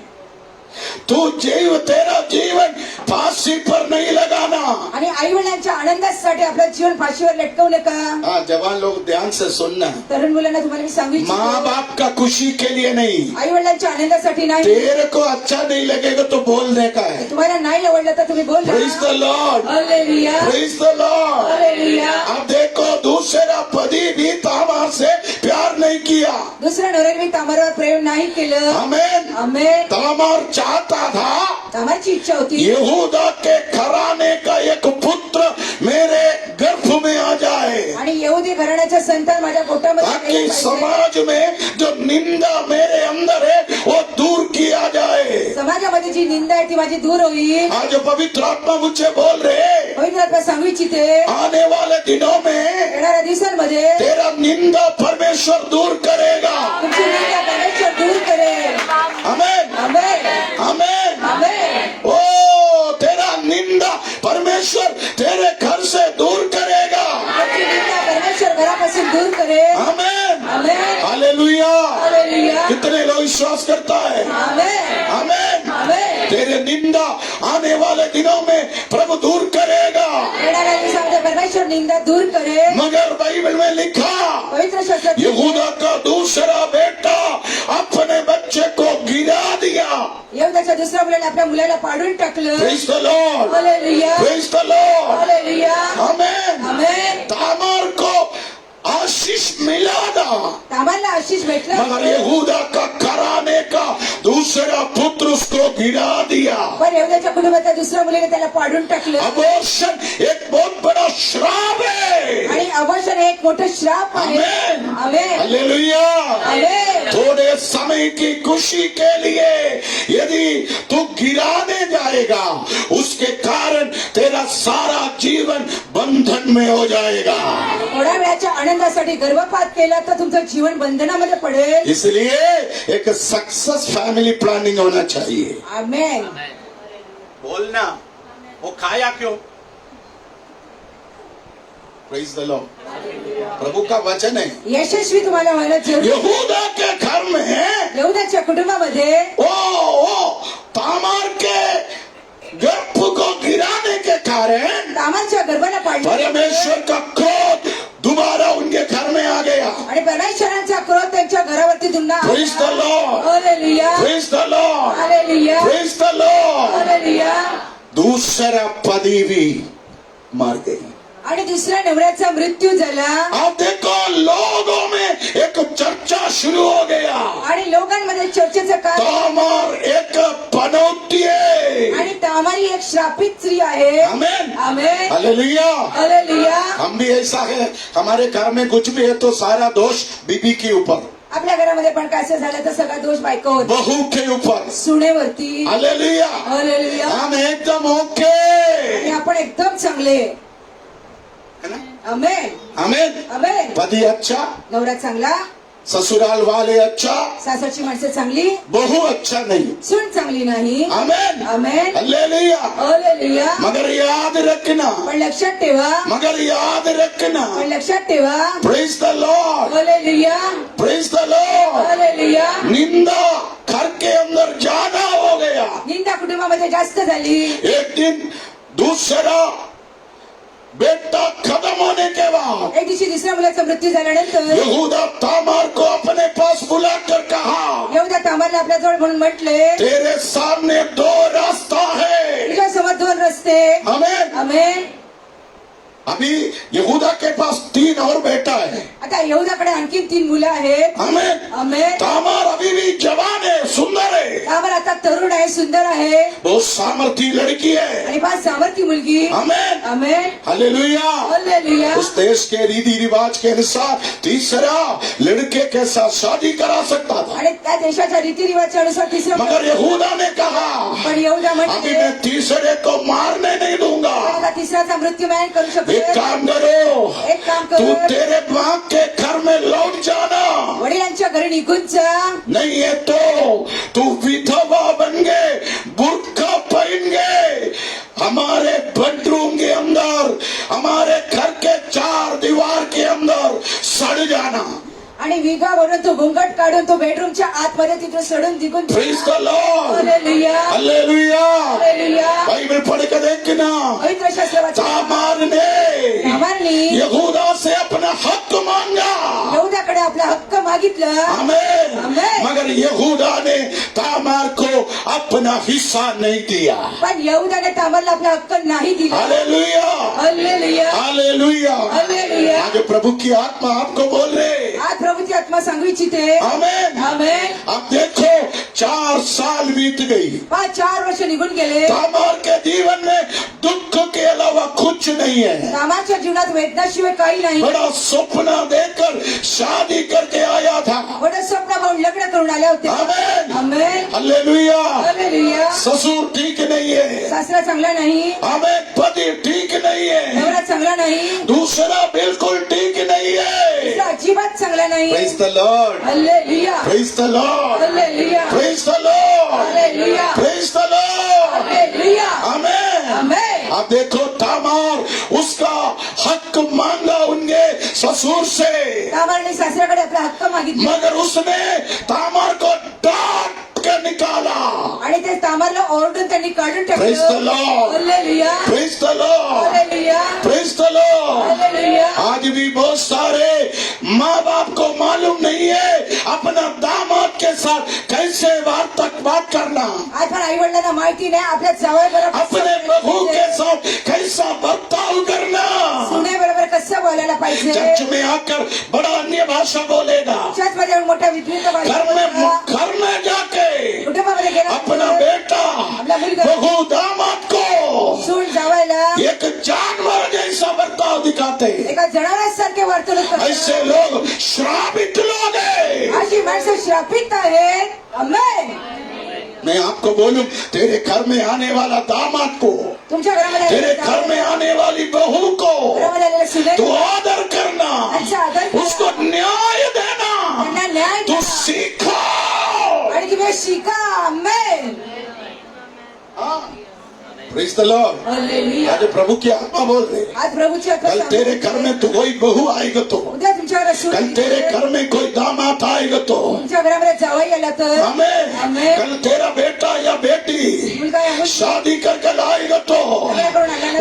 तू तेरा जीवन फांसी पर नहीं लगाना. आणि आई वडिलांच्या आनंदासाठी आपलं जीवन फाशीवर लटकवू नका. हाँ, जवान लोग ध्यान से सुनना. तरुण मुलांना तुम्हाला मी सांगू माँ इच्छितो बाप का खुशी के लिए नहीं. आई वडिलांच्या आनंदासाठी नाही. तेरे को अच्छा नहीं लगेगा तो बोलने का है. तुम्हाला नाही आवडलं तर तुम्ही बोला. Praise the Lord. Hallelujah. Praise the Lord. Hallelujah. अब देखो दूसरा पति भी तामार से प्यार प्यार नहीं किया। दुसऱ्या नवऱ्याने मी तामारवर प्रेम नाही केलं. आमेन। आमेन. तामार चाहता था तामारची इच्छा होती यहूदा के घराने का एक पुत्र मेरे गर्भ में आ जाए, आणि यहुदी घराण्याचा संतान माझ्या पोटामध्ये ताकि यायला पाहिजे. समाज में जो निंदा मेरे अंदर है वो दूर किया जाए। समाजामध्ये जी निंदा आहे ती माझी दूर होईल. आज पवित्र आत्मा मुझे बोल रहे, पवित्र आत्मा सांगू इच्छिते आने वाले दिनों में येणाऱ्या दिवसांमध्ये तेरा निंदा परमेश्वर दूर करेगा। तुमची निंदा परमेश्वर दूर करेल. आमेन। आमेन. आमेन। आमेन. ओ तेरा निंदा परमेश्वर तेरे घर से दूर करेगा। तुमची निंदा परमेश्वर घरापासून दूर करेल. आमेन। आमेन. हालेलुया। हालेलुया. कितने लोग विश्वास करता है? आमेन. आमेन। आमेन. तेरे निंदा आने वाले दिनों में प्रभु दूर करेगा। येणाऱ्या दिवसामध्ये परमेश्वर निंदा दूर करेल. मगर बाइबल में लिखा पवित्र शास्त्रात यहूदा का दूसरा बेटा अपने बच्चे को गिरा दिया। यहुदाच्या दुसऱ्या मुलाने आपल्या मुलाला पाडून टाकलं. Praise the Lord. Hallelujah. Praise the Lord. Hallelujah. Amen. Amen. Tamar को आशीष मिला था, तामारला आशीष भेटला. मगर यहूदा का घराने का दूसरा पुत्र उसको गिरा दिया। पण यहुदाच्या कुटुंबातल्या दुसऱ्या मुलीने त्याला पाडून टाकलं. अबॉर्शन एक बहुत बड़ा श्राप है। आणि अबॉर्शन हे एक मोठं श्राप आहे. आमेन। आमेन. हालेलुया। आमेन. थोड़े समय की खुशी के लिए यदि तू गिराने जाएगा, उसके कारण तेरा सारा जीवन बंधन में हो जाएगा। थोड्या वेळाच्या आनंदासाठी गर्भपात केला तर तुमचं जीवन बंधनामध्ये पडेल. इसलिए एक सक्सेस फैमिली प्लानिंग होना चाहिए। आमेन. बोलना वो खाया क्यों? Praise the Lord. प्रभु का वचन है। यशस्वी तुम्हाला व्हायला जरूर. यहूदा के घर में यहुदाच्या कुटुंबामध्ये ओ तामार के गर्भ को गिराने के कारण तामारच्या गर्भाला पाडलं. परमेश्वर का क्रोध दोबारा उनके घर में आ गया। आणि परमेश्वरांचा क्रोध त्यांच्या घरावरती पुन्हा praise the Lord. Hallelujah. Praise the Lord. Hallelujah. Praise the Lord. Hallelujah. दूसरा पति भी मर गई। आणि दुसऱ्या नवऱ्याचा मृत्यू झाला. आप देखो लोगों में एक चर्चा शुरू हो गया। आणि लोकांमध्ये चर्चेचं कारण तामार एक पनौती है। आणि तामारी एक श्रापित स्त्री आहे. आमेन। आमेन. हालेलुया। हालेलुया. हम भी ऐसा है, हमारे घर में कुछ भी है तो सारा दोष बीबी के ऊपर, आपल्या घरामध्ये पण काय असं झालं तर सगळा दोष बायकोवर, बहू के ऊपर। सुनेवरती. हालेलुया। हालेलुया. हम एकदम ओके आणि आपण एकदम चांगले. है ना? आमेन. आमेन। आमेन. पति अच्छा, नवरा चांगला, ससुराल वाले अच्छा, सासरची माणसं चांगली, बहू अच्छा नहीं। सून चांगली नाही. आमेन। आमेन. हालेलुया। हालेलुया. मगर याद रखना, पण लक्षात ठेवा. मगर याद रखना। पण लक्षात ठेवा. Praise the Lord. Hallelujah. Praise the Lord. Hallelujah. निंदा घर के अंदर ज्यादा हो गया। निंदा कुटुंबामध्ये जास्त झाली. एक दिन दूसरा बेटा खत्म होने के बाद एक दिवशी दुसऱ्या मुलाचा मृत्यू झाल्यानंतर यहूदा तामार को अपने पास बुलाकर कहा, यहुदा तामारला आपल्या जवळ म्हणून म्हटले, तेरे सामने दो रास्ता है। तुझ्या समोर दोन रस्ते. आमेन। आमेन. अभी यहूदा के पास 3 और बेटा है। आता यहुदाकडे आणखी 3 मुलं आहेत. आमेन। आमेन. तामार अभी भी जवान है, सुंदर है, तामार आता तरुण आहे, सुंदर आहे बहुत सामर्थी लड़की है। आणि फार सामर्थी मुलगी. आमेन। आमेन. हालेलुया। हालेलुया. उस देश के रीति रिवाज के अनुसार तीसरा लड़के के साथ शादी करा सकता था, आणि त्या देशाच्या रीतिरिवाजच्या अनुसार तिसरा मगर यहूदा ने कहा, पण यहुदा अभी म्हटले, मैं तीसरे को मारने नहीं दूंगा। आता तिसऱ्याचा मृत्यू मैं करू शकतो. एक काम करो, एक काम तू कर, तेरे माँ के घर में लौट जाना, वडिलांच्या घरी निघून जा. नहीं है तो तू विधवा बन गए, बुर्का पहन गए, हमारे बेडरूम के अंदर, हमारे घर के 4 दीवार के अंदर सड़ जाना। आणि विगा बनून तो घुंगट काढून तो बेडरूमच्या आतमध्ये तिथे सडून निघून. Praise the Lord. Hallelujah. Hallelujah. Hallelujah. Bible पढ़ के देखना, पवित्र शास्त्र वाचा. तामार ने तामारनी यहूदा से अपना हक मांगा। यहुदाकडे आपला हक्क मागितलं आमीन। आमीन। मगर यहूदा ने तामार को अपना हिस्सा नहीं दिया। पण यहूदाने तामारला आपला हक्क नाही दिला हालेलुया, हालेलुया हालेलुया। हालेलुया। आज प्रभु की आत्मा आपको बोल रहे, आज प्रभूची आत्मा सांगू इच्छिते आमीन। आमेन। अब देखो 4 साल बीत गई, 4 वर्ष निघून गेले तामार के जीवन में दुख के अलावा कुछ नहीं है। तामारच्या जीवनात वेदनाशिवाय काही नाही बड़ा सपना देखकर शादी करके आया था। मोठं स्वप्न पाहून लग्न करून आले होते आमीन, आमेन हालेलुया। हालेलुया। ससुर ठीक नहीं है, सासरा चांगला नाही आमीन। पति ठीक नहीं है, नवरा चांगला नाही दूसरा बिल्कुल ठीक नहीं है। तिसरा अजिबात चांगला नाही Praise the Lord, hallelujah praise the Lord, hallelujah praise the Lord, hallelujah praise the Lord, hallelujah आमीन। आमेन। अब देखो तामार उसका हक मांगा उनके ससुर से, तामारने सासऱ्याकडे आपला हक्क मागितला मगर उसने तामार को डांट के निकाला। आणि ते तामारला ओरडून त्यांनी काढून Praise the टाकलं Lord, hallelujah praise the Lord, hallelujah praise the Lord। Hallelujah. आज भी बहुत सारे माँ बाप को मालूम नहीं है अपना दामाद के साथ कैसे बात करना, आज पण आई वडिलांना माहिती नाही आपल्या जावई अपने बहू के साथ कैसा बर्ताव करना। सुने बरोबर कसं बोलायला पाहिजे चर्च में आकर बड़ा अन्य भाषा बोलेगा, चर्च मध्ये येऊन मोठा विद्युत घर में जाके कुटुंबामध्ये गेला अपना बेटा बहू दामाद को सून जावायला एक जानवर जैसा बर्ताव दिखाते हैं। एका जनावरांसारखे वर्तणूक ऐसे करतात लोग श्रापित लोग हैं। अशी माणसं श्रापित आहेत आमेन। मैं आपको बोलूं, तेरे घर में आने वाला दामाद को, तुमच्या घरामध्ये तेरे घर में आने वाली बहू को घरामध्ये आलेले सुने तू आदर करना, अच्छा आदर करा. उसको न्याय देना, त्यांना न्याय तू द्या सीखो। आणि तुम्ही शिका आमेन। Praise the Lord। हालेलुया। आज प्रभु की आत्मा बोल रहे, आज प्रभूची आत्मा कल तेरे घर में तू कोई बहू आएगा तो, उद्या तुमच्यावर सून कल तेरे घर में कोई दामाद आएगा तो, तुमच्या घरामध्ये जावाई आला तर आमीन। आमेन। कल तेरा बेटा या बेटी मुलगा या मुलगी शादी करके लाएगा तो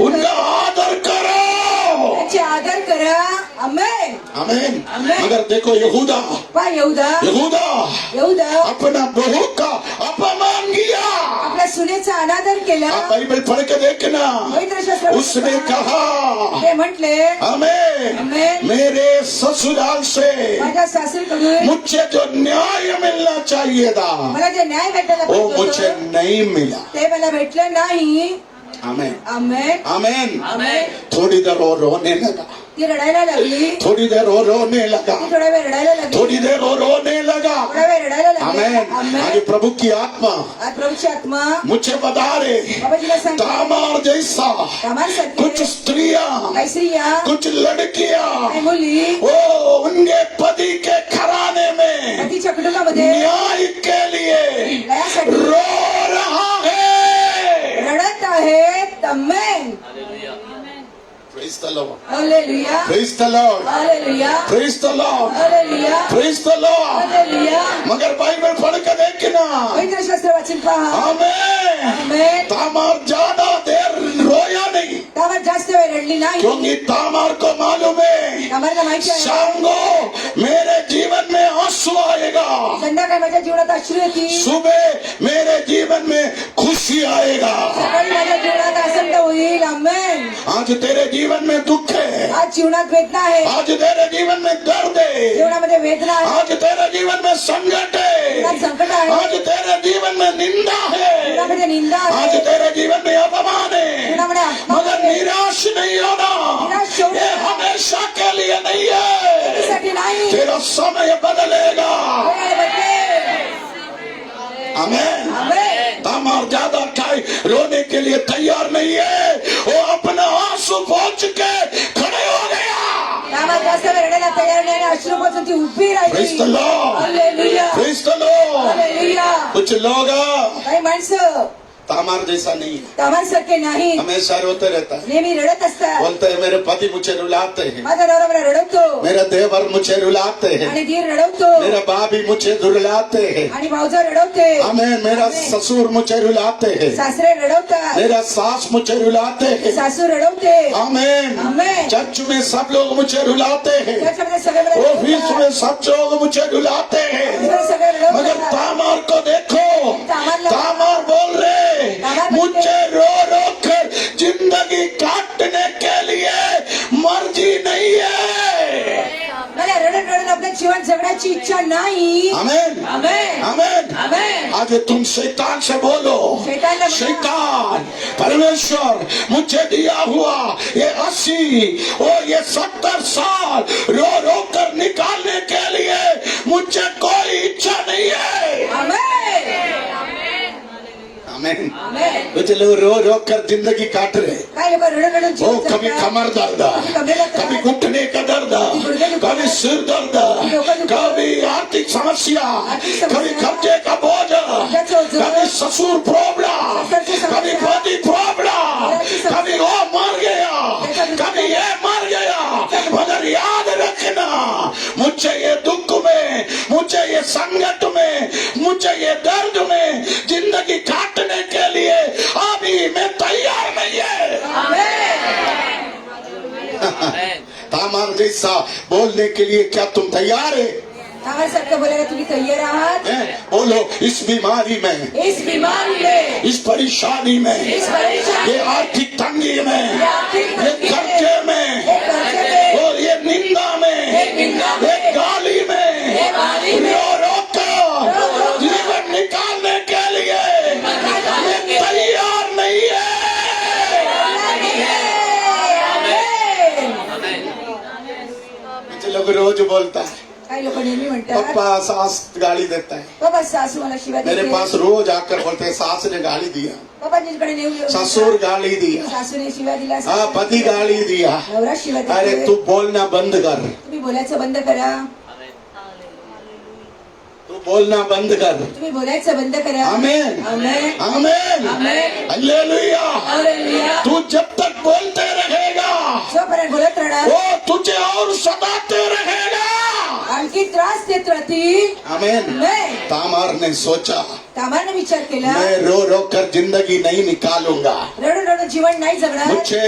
उनका आदर करो, त्यांचे आदर करा आमेन आमीन। आमीन। मगर देखो यहूदा, पा यहूदा यहूदा अपना बहू का अपमान किया। आपल्या सुनेचा अनादर केला आप बाइबल पढ़ के देखना, पवित्र शास्त्र उसने कहा, ते म्हटले आमीन, आमीन। मेरे ससुराल से माझ्या सासरीकडून मुझे जो न्याय मिलना चाहिए था मला जे न्याय भेटायला वो पाहिजे मुझे होतं, नहीं मिला। ते मला भेटलं नाही आमीन, आमेन आमीन। आमेन। थोड़ी देर वो रोने लगा, ती रडायला लागली थोड़ी देर वो रोने लगा, ती थोडा वेळ रडायला लागली थोड़ी देर वो रोने लगा। थोडा वेळ रडायला लागली आमीन। आज आमेन। प्रभु की आत्मा आज प्रभूची आत्मा मुझे बता रहे, बाबाजीला सांगते तामार जैसा कामांसाठी कुछ स्त्रियां, काही स्त्रिया कुछ लड़कियां काही मुली वो उनके पति के घराने में पतीच्या कुटुंबामध्ये न्याय के लिए न्यायासाठी रो रहा है। रडत आहेत आमेन Praise the Lord, hallelujah praise the Lord, hallelujah praise the Lord, hallelujah praise the Lord। Hallelujah. मगर बाइबल पढ़ के देखना, पवित्र शास्त्र वाचून पहा आमीन। आमेन। तामार ज्यादा देर रोया नहीं, तामार जास्त वेळ रडली नाही क्योंकि तामार को मालूम है तामारला माहिती आहे शाम को मेरे जीवन में आंसू आएगा, संध्याकाळी माझ्या जीवनात अश्रू येतील सुबह मेरे जीवन में खुशी आएगा। सकाळी माझ्या जीवनात आनंद होईल आमेन। आज तेरे जीवन में दुख है, आज जीवनात वेदना आहे आज तेरे जीवन में दर्द है, जीवनामध्ये वेदना आहे आज तेरे जीवन में संकट है, जीवनात संकट आहे आज तेरे जीवन में निंदा है, जीवनामध्ये निंदा आज आहे तेरे जीवन में अपमान है। जीवनामध्ये अपमान मगर आहे निराश नहीं होना, निराश होऊ ये नका. हमेशा के लिए नहीं है। त्यासाठी नाही तेरा समय बदलेगा। वेळ बदलेल. आमीन। आमेन तामार ज्यादा टाइम रोने के लिए तैयार नहीं है, वो अपना आंसू पोंछ के खड़े हो गया। तामार जास्त वेळ रडायला तयार नाही आणि अश्रू पोचून ती उभी Praise the राहिली Lord, hallelujah praise the Lord। Hallelujah. कुछ लोग काही माणसं तामार जैसा नहीं है, तामारसारखे नाही, हमेशा रोते रहता है, नेहमी रडत असतात. बोलते हैं मेरे पति मुझे रुलाते हैं, माझा नवरा मला रडवतो मेरा देवर मुझे रुलाते हैं, आणि धीर रडवतो मेरा भाभी मुझे रुलाते हैं, आणि भाऊजा रडवते. हमें मेरा आमेन. ससुर मुझे रुलाते हैं, सासरे रडवतात, मेरा सास मुझे रुलाते हैं, सासू रडवते. आमेन. आमेन. चर्च में सब लोग मुझे रुलाते हैं, त्याच्यामध्ये सगळे मला ऑफिस रडवतात. में सब लोग मुझे रुलाते हैं, सगळे मगर रडवतात. तामार को देखो, तामार बोल रहे मुझे रो रो कर जिंदगी काटने के लिए मर्जी नहीं है. मला रडत रडत आपलं जीवन जगण्याची इच्छा नाही. आमेन. आमेन. आमेन. आमेन. आज तुम शैतान से बोलो, शैतान ने बोला, शैतान परमेश्वर मुझे दिया हुआ ये 80 और ये 70 साल रो रो कर निकालने के लिए मुझे कोई इच्छा नहीं है. आमेन. आमेन. आमेन. कुछ लोग रो रो कर जिंदगी काट रहे, काय लोक रडत रडत वो जीवन कभी जगतात. कमर दर्द, कभी घुटने का दर्द, कभी सिर दर्द, कभी आर्थिक समस्या, कभी खर्चे का बोझ, कभी ससुर प्रॉब्लम, कभी पति प्रॉब्लम, कभी वो मर गया, कभी ये मर गया. मगर याद रखना, मुझे ये दुख में, मुझे ये संकट में, मुझे ये दर्द में जिंदगी काटने के लिए अभी मैं तैयार नहीं है. तामार जैसा बोलने के लिए क्या तुम तैयार है? तामारसारखं बोलायला तुम्ही तयार आहात? बोलो, इस बीमारी में, इस बीमारी में, इस परेशानी में, इस परेशानी ये आर्थिक तंगी में, आर्थिक ये तंगी कर्जे में, में, ये कर्जे में, और ये निंदा में, निंदा में, ये गाली में, ये गाली में, रो रो कर जीवन निकालने के लिए मैं तैयार नहीं है. मुझे लोग रोज बोलता है, काही लोक नेहमी म्हणतात, पप्पा सास गाली देता है. बाबा सासू मला शिवाय मेरे देते. पास रोज आकर बोलते हैं सास ने गाली दिया, बाबाजीकडे नेहमी येऊन ससुर म्हणतात, गाली दिया, सासूने शिवाय दिला, हाँ पति गाली दिया. नवरा शिवाय अरे देतोय. तू बोलना बंद कर, तुम्ही बोलायचं बंद करा. तू बोलना बंद कर. तुम्ही बोलायचं बंद करा. आमेन. Amen. Amen. Amen. Hallelujah. Hallelujah. तू जब तक बोलते रहेगा जोपर्यंत बोलत राहणार, वो तुझे और सताते रहेगा. आणखी त्रास देत राहतील. आमेन. आमेन. तामार ने सोचा, तामारने विचार केला, मैं रो रो कर जिंदगी नहीं निकालूंगा, रडून रडून जीवन नाही जगणार. मुझे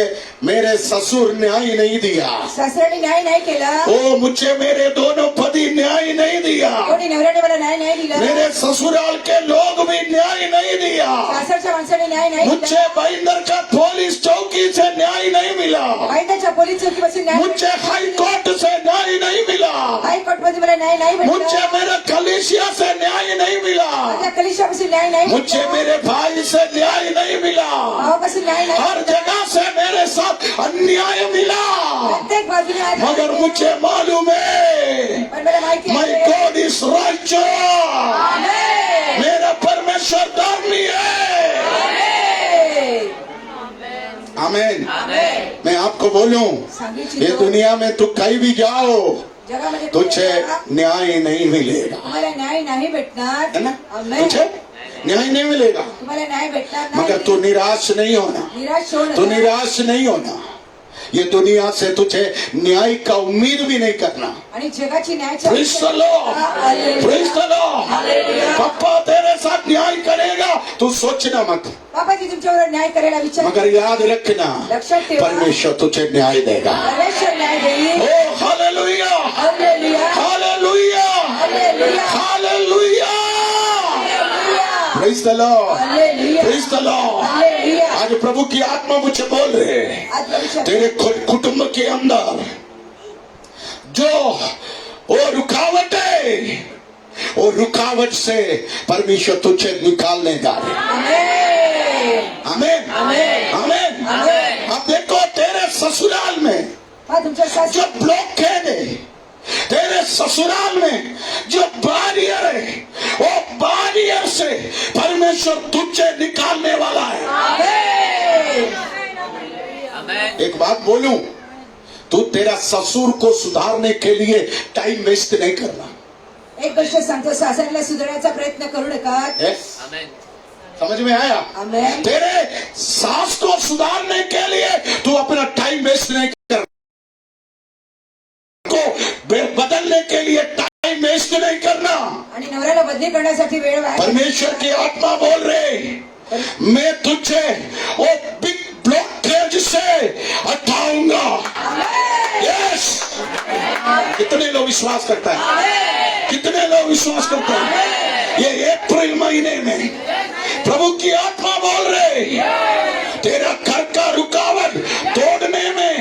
मेरे ससुर न्याय नहीं दिया, सासऱ्याने न्याय नाही केला, ओ मुझे मेरे दोनों पति न्याय नहीं दिया, कोणी नवऱ्याने मला न्याय नाही दिला, मेरे ससुराल के लोग भी न्याय नहीं दिया, सासरच्या माणसाने न्याय नाही मुझे दिला, भाईंदर का पुलिस चौकी से न्याय नहीं मिला, वाईटाच्या पोलीस चौकीपासून न्याय मुझे हाई कोर्ट से न्याय नहीं मिला, हायकोर्ट मध्ये मला न्याय नाही मुझे भेटला, मेरे कलीसिया से न्याय नहीं मिला, माझ्या कलिशापासून न्याय नाही मुझे भेटला, मेरे भाई से न्याय नहीं मिला, भावापासून न्याय नाही हर भेटला. जगह से मेरे साथ अन्याय मिला. प्रत्येक बाजूने न्याय मगर भेटले. मुझे मालूम है, पण मला माहिती मैं आहे, गॉड इज राइचस, आमेन. मेरा परमेश्वर धर्मी है. आमेन. आमेन. मैं आपको बोलूं, सांगितली ये तो, दुनिया में तू कहीं भी जाओ जगामध्ये तुझे न्याय नहीं मिलेगा, तुम्हाला न्याय नाही भेटणार. है ना? आमेन. तुझे न्याय नहीं मिलेगा. तुम्हाला न्याय भेटणार मगर नाही. तू निराश नहीं होना, निराश होऊ तू नका. निराश नहीं होना. ये दुनिया से तुझे न्याय का उम्मीद भी नहीं करना. आणि जगाची न्यायाची Praise the Lord. Praise the Lord. पप्पा तेरे साथ न्याय करेगा, तू सोचना मत, बाबाजी तुमच्यावर न्याय करायला विचार मगर याद रखना लक्षात ठेवा, परमेश्वर तुझे न्याय देगा. परमेश्वर न्याय देईल. ओ hallelujah, hallelujah. Hallelujah, hallelujah. Hallelujah. Hallelujah. Praise the Lord. Hallelujah. Praise the Lord. Hallelujah. आज प्रभु की आत्मा मुझे बोल रहे हैं, आज विचार तेरे कुटुंब के अंदर जो वो रुकावट है, वो रुकावट से परमेश्वर तुझे निकालने जा रहे हैं. आमेन. आमेन. आमेन. आमेन. आमेन. अब देखो तेरे ससुराल में हा तुमच्या जो सासू ब्लॉकेज है, तेरे ससुराल में जो बैरियर है, वो बैरियर से परमेश्वर तुझे निकालने वाला है. आमेन. एक बात बोलूं, तू तेरा ससुर को सुधारने के लिए टाइम वेस्ट नहीं करना. एक गोष्ट सांगतो, सासऱ्याला सुधारण्याचा प्रयत्न करू नका. है? समझ में आया? आमेन। तेरे सास को सुधारने के लिए तू अपना टाइम वेस्ट नहीं कर, को बदलने के लिए टाइम वेस्ट नहीं करना। आणि नवऱ्याला बदली करण्यासाठी वेळ वाया परमेश्वर की आत्मा बोल रहे, मैं तुझे वो बिग ब्लॉकेज से हटाऊंगा। यस, कितने लोग विश्वास करता है? कितने लोग विश्वास करते हैं? ये अप्रैल महीने में प्रभु की आत्मा बोल रहे, तेरा घर का रुकावट तोड़ने में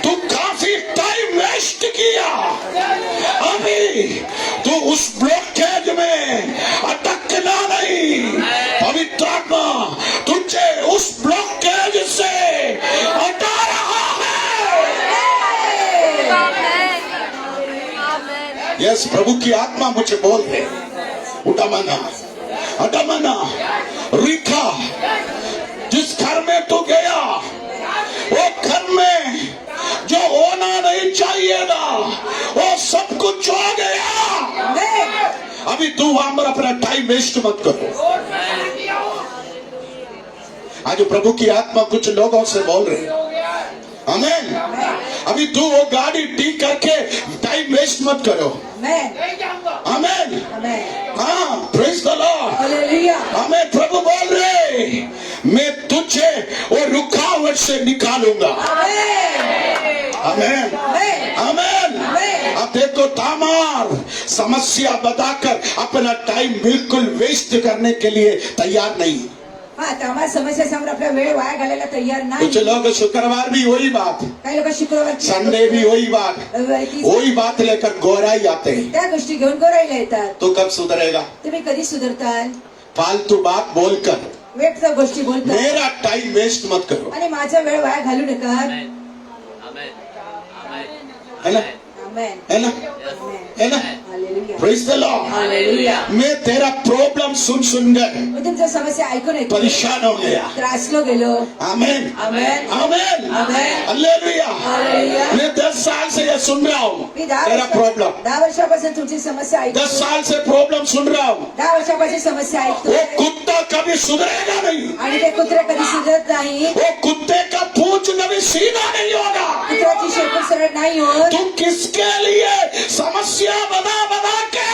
तू काफी टाइम वेस्ट किया, अभी तू उस ब्लॉकेज में अटकना नहीं। पवित्र आत्मा तुझे उस ब्लॉकेज से हटा रहा है। यस, प्रभु की आत्मा मुझे बोल रहे, उठा मना रिखा, जिस घर में तू गया वो घर में जो होना नहीं चाहिए था वो सब कुछ हो गया। अभी तू वहां पर अपना टाइम वेस्ट मत करो। आज प्रभु की आत्मा कुछ लोगों से बोल रही, आमेन। अभी तू वो गाड़ी ठीक करके टाइम वेस्ट मत करो। आमेन। हाँ, प्रेज द लॉर्ड। हालेलुया। आमेन। प्रभु बोल रहे, मैं तुझे वो रुकावट से निकालूंगा। आमेन, आमेन। अब देखो, तामार समस्या बताकर अपना टाइम बिल्कुल वेस्ट करने के लिए तैयार नहीं। हाँ, तामार समस्या समोर आपला वेळ वाया घालायला तयार नाही। कुछ लोग शुक्रवार भी वही बात, काही लोक शुक्रवार संडे भी वही बात, वही बात लेकर गोराई आते हैं। त्या गोष्टी घेऊन गोराईला येतात। तो कब सुधरेगा? तुम्ही कधी सुधरताल? फालतू बात बोलकर वेट गोष्टी बोलतात, मेरा टाइम वेस्ट मत करो, आणि माझा वेळ वाया घालू नका। है ना? आमेन, है ना? है ना? Hallelujah, praise the Lord. Hallelujah. मैं तेरा प्रॉब्लम सुन कर मी तुमच्या समस्या ऐकून ऐकून परेशान हो गया। त्रासलो गेलो। आमेन, amen, amen, amen, hallelujah. Hallelujah. मैं 10 साल से ये सुन रहा हूँ, मी तेरा प्रॉब्लम। 10 वर्षापासून तुमची समस्या 10 ऐकतो। साल से प्रॉब्लम सुन रहा हूँ। 10 वर्षापासून समस्या वो ऐकतो, कुत्ता कभी सुधरेगा नहीं, आणि ते कुत्रे कधी सुधरत नाही। वो कुत्ते का पूंछ कभी सीधा नहीं होगा। कुत्र्याची शेपूट सरळ नाही होत। तुम किसके लिए समस्या बना के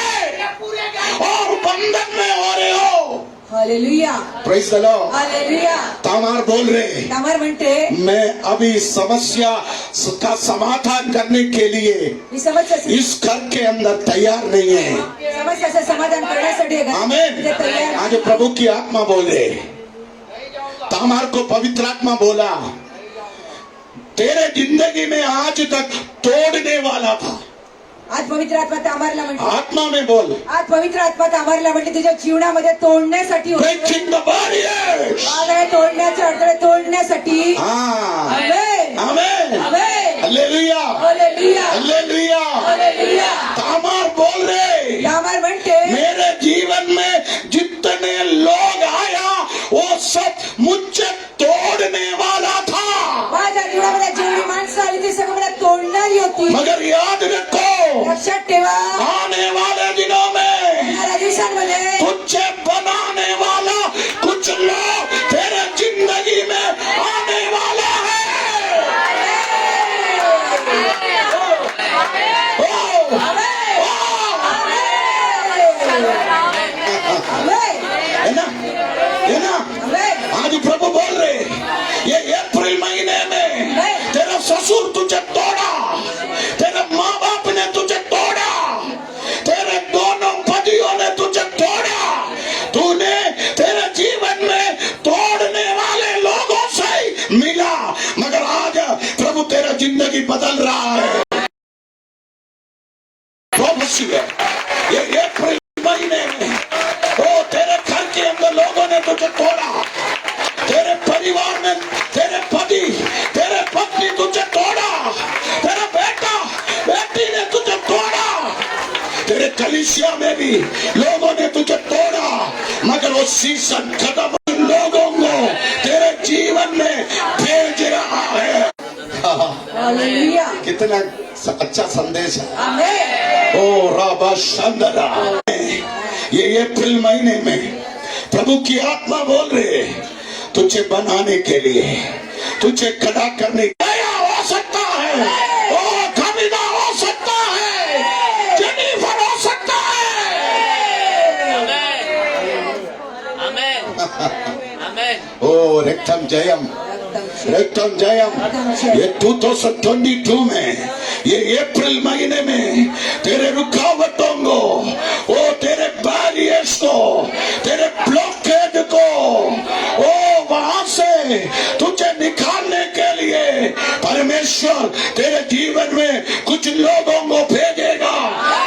और बंधन में हो रहे हो? Hallelujah, praise the Lord. Hallelujah. Tamar बोल रहे, तामार म्हणते, मैं अभी समस्या का समाधान करने के लिए मी समस्या इस घर के अंदर तैयार नहीं है। समस्याचं समाधान करण्यासाठी आमेन। ते तयार आज प्रभु की आत्मा बोल रहे, तामार को पवित्र आत्मा बोला, तेरे जिंदगी में आज तक तोड़ने वाला था। आज पवित्र आत्मा तामारला म्हणते, आत्मा में बोल, आज पवित्र आत्मा तामारला म्हणते, तुझ्या जीवनामध्ये तोडण्यासाठी होते। Breaking the barriers. बाधा तोडण्याचे अडथळे तोडण्यासाठी। हाँ, amen, amen, amen, hallelujah, hallelujah, hallelujah. Hallelujah. Tamar बोल रहे, तामार म्हणते, मेरे जीवन में जितने लोग आया वो सब मुझे तोड़ने वाला था, माझ्या जीवनामध्ये जेवढी माणसं आली ती सगळं मला तोडणारी होती। मगर याद रखो, लक्षात ठेवा, आने वाले दिनों में येणाऱ्या दिवसांमध्ये तुझे बनाने वाला कुछ लोग तेरे जिंदगी में आने वाला है। ओ, है ना? है ना? आज प्रभु बोल रहे, ये अप्रैल महीने में तेरा ससुर तुझे तोड़ा, तेरे माँ बाप ने तुझे तोड़ा, तेरे दोनों पतियों ने तुझे तोड़ा, तूने तेरे जीवन में तोड़ने वाले लोगों से ही मिला, मगर आज प्रभु तेरा जिंदगी बदल रहा है। ये अप्रैल महीने में ओ तेरे घर के अंदर लोगों ने तुझे तोड़ा, तेरे परिवार में तेरे पति तेरे पत्नी तुझे तोड़ा, तेरा बेटा बेटी ने तुझे तोड़ा, तेरे कलीसिया में भी लोगों ने तुझे तोड़ा, मगर वो सीजन खत्म लोगों को तेरे जीवन में भेज रहा है। हालेलुया, कितना अच्छा संदेश है। आमेन। ओ राबा शंदरा, ये अप्रैल महीने में प्रभु की आत्मा बोल रहे तुझे बनाने के लिए, तुझे खड़ा करने नया हो सकता है, ओ कमीना हो सकता है, जेनिफर हो सकता है। ओ रक्तम जयम, रक्तम जयम। ये 2022 में, ये अप्रैल महीने में तेरे रुकावटों को, ओ तेरे बैरियर्स को, तेरे ब्लॉकेड को, ओ वहां से तुझे निकालने के लिए परमेश्वर तेरे जीवन में कुछ लोगों को भेजेगा।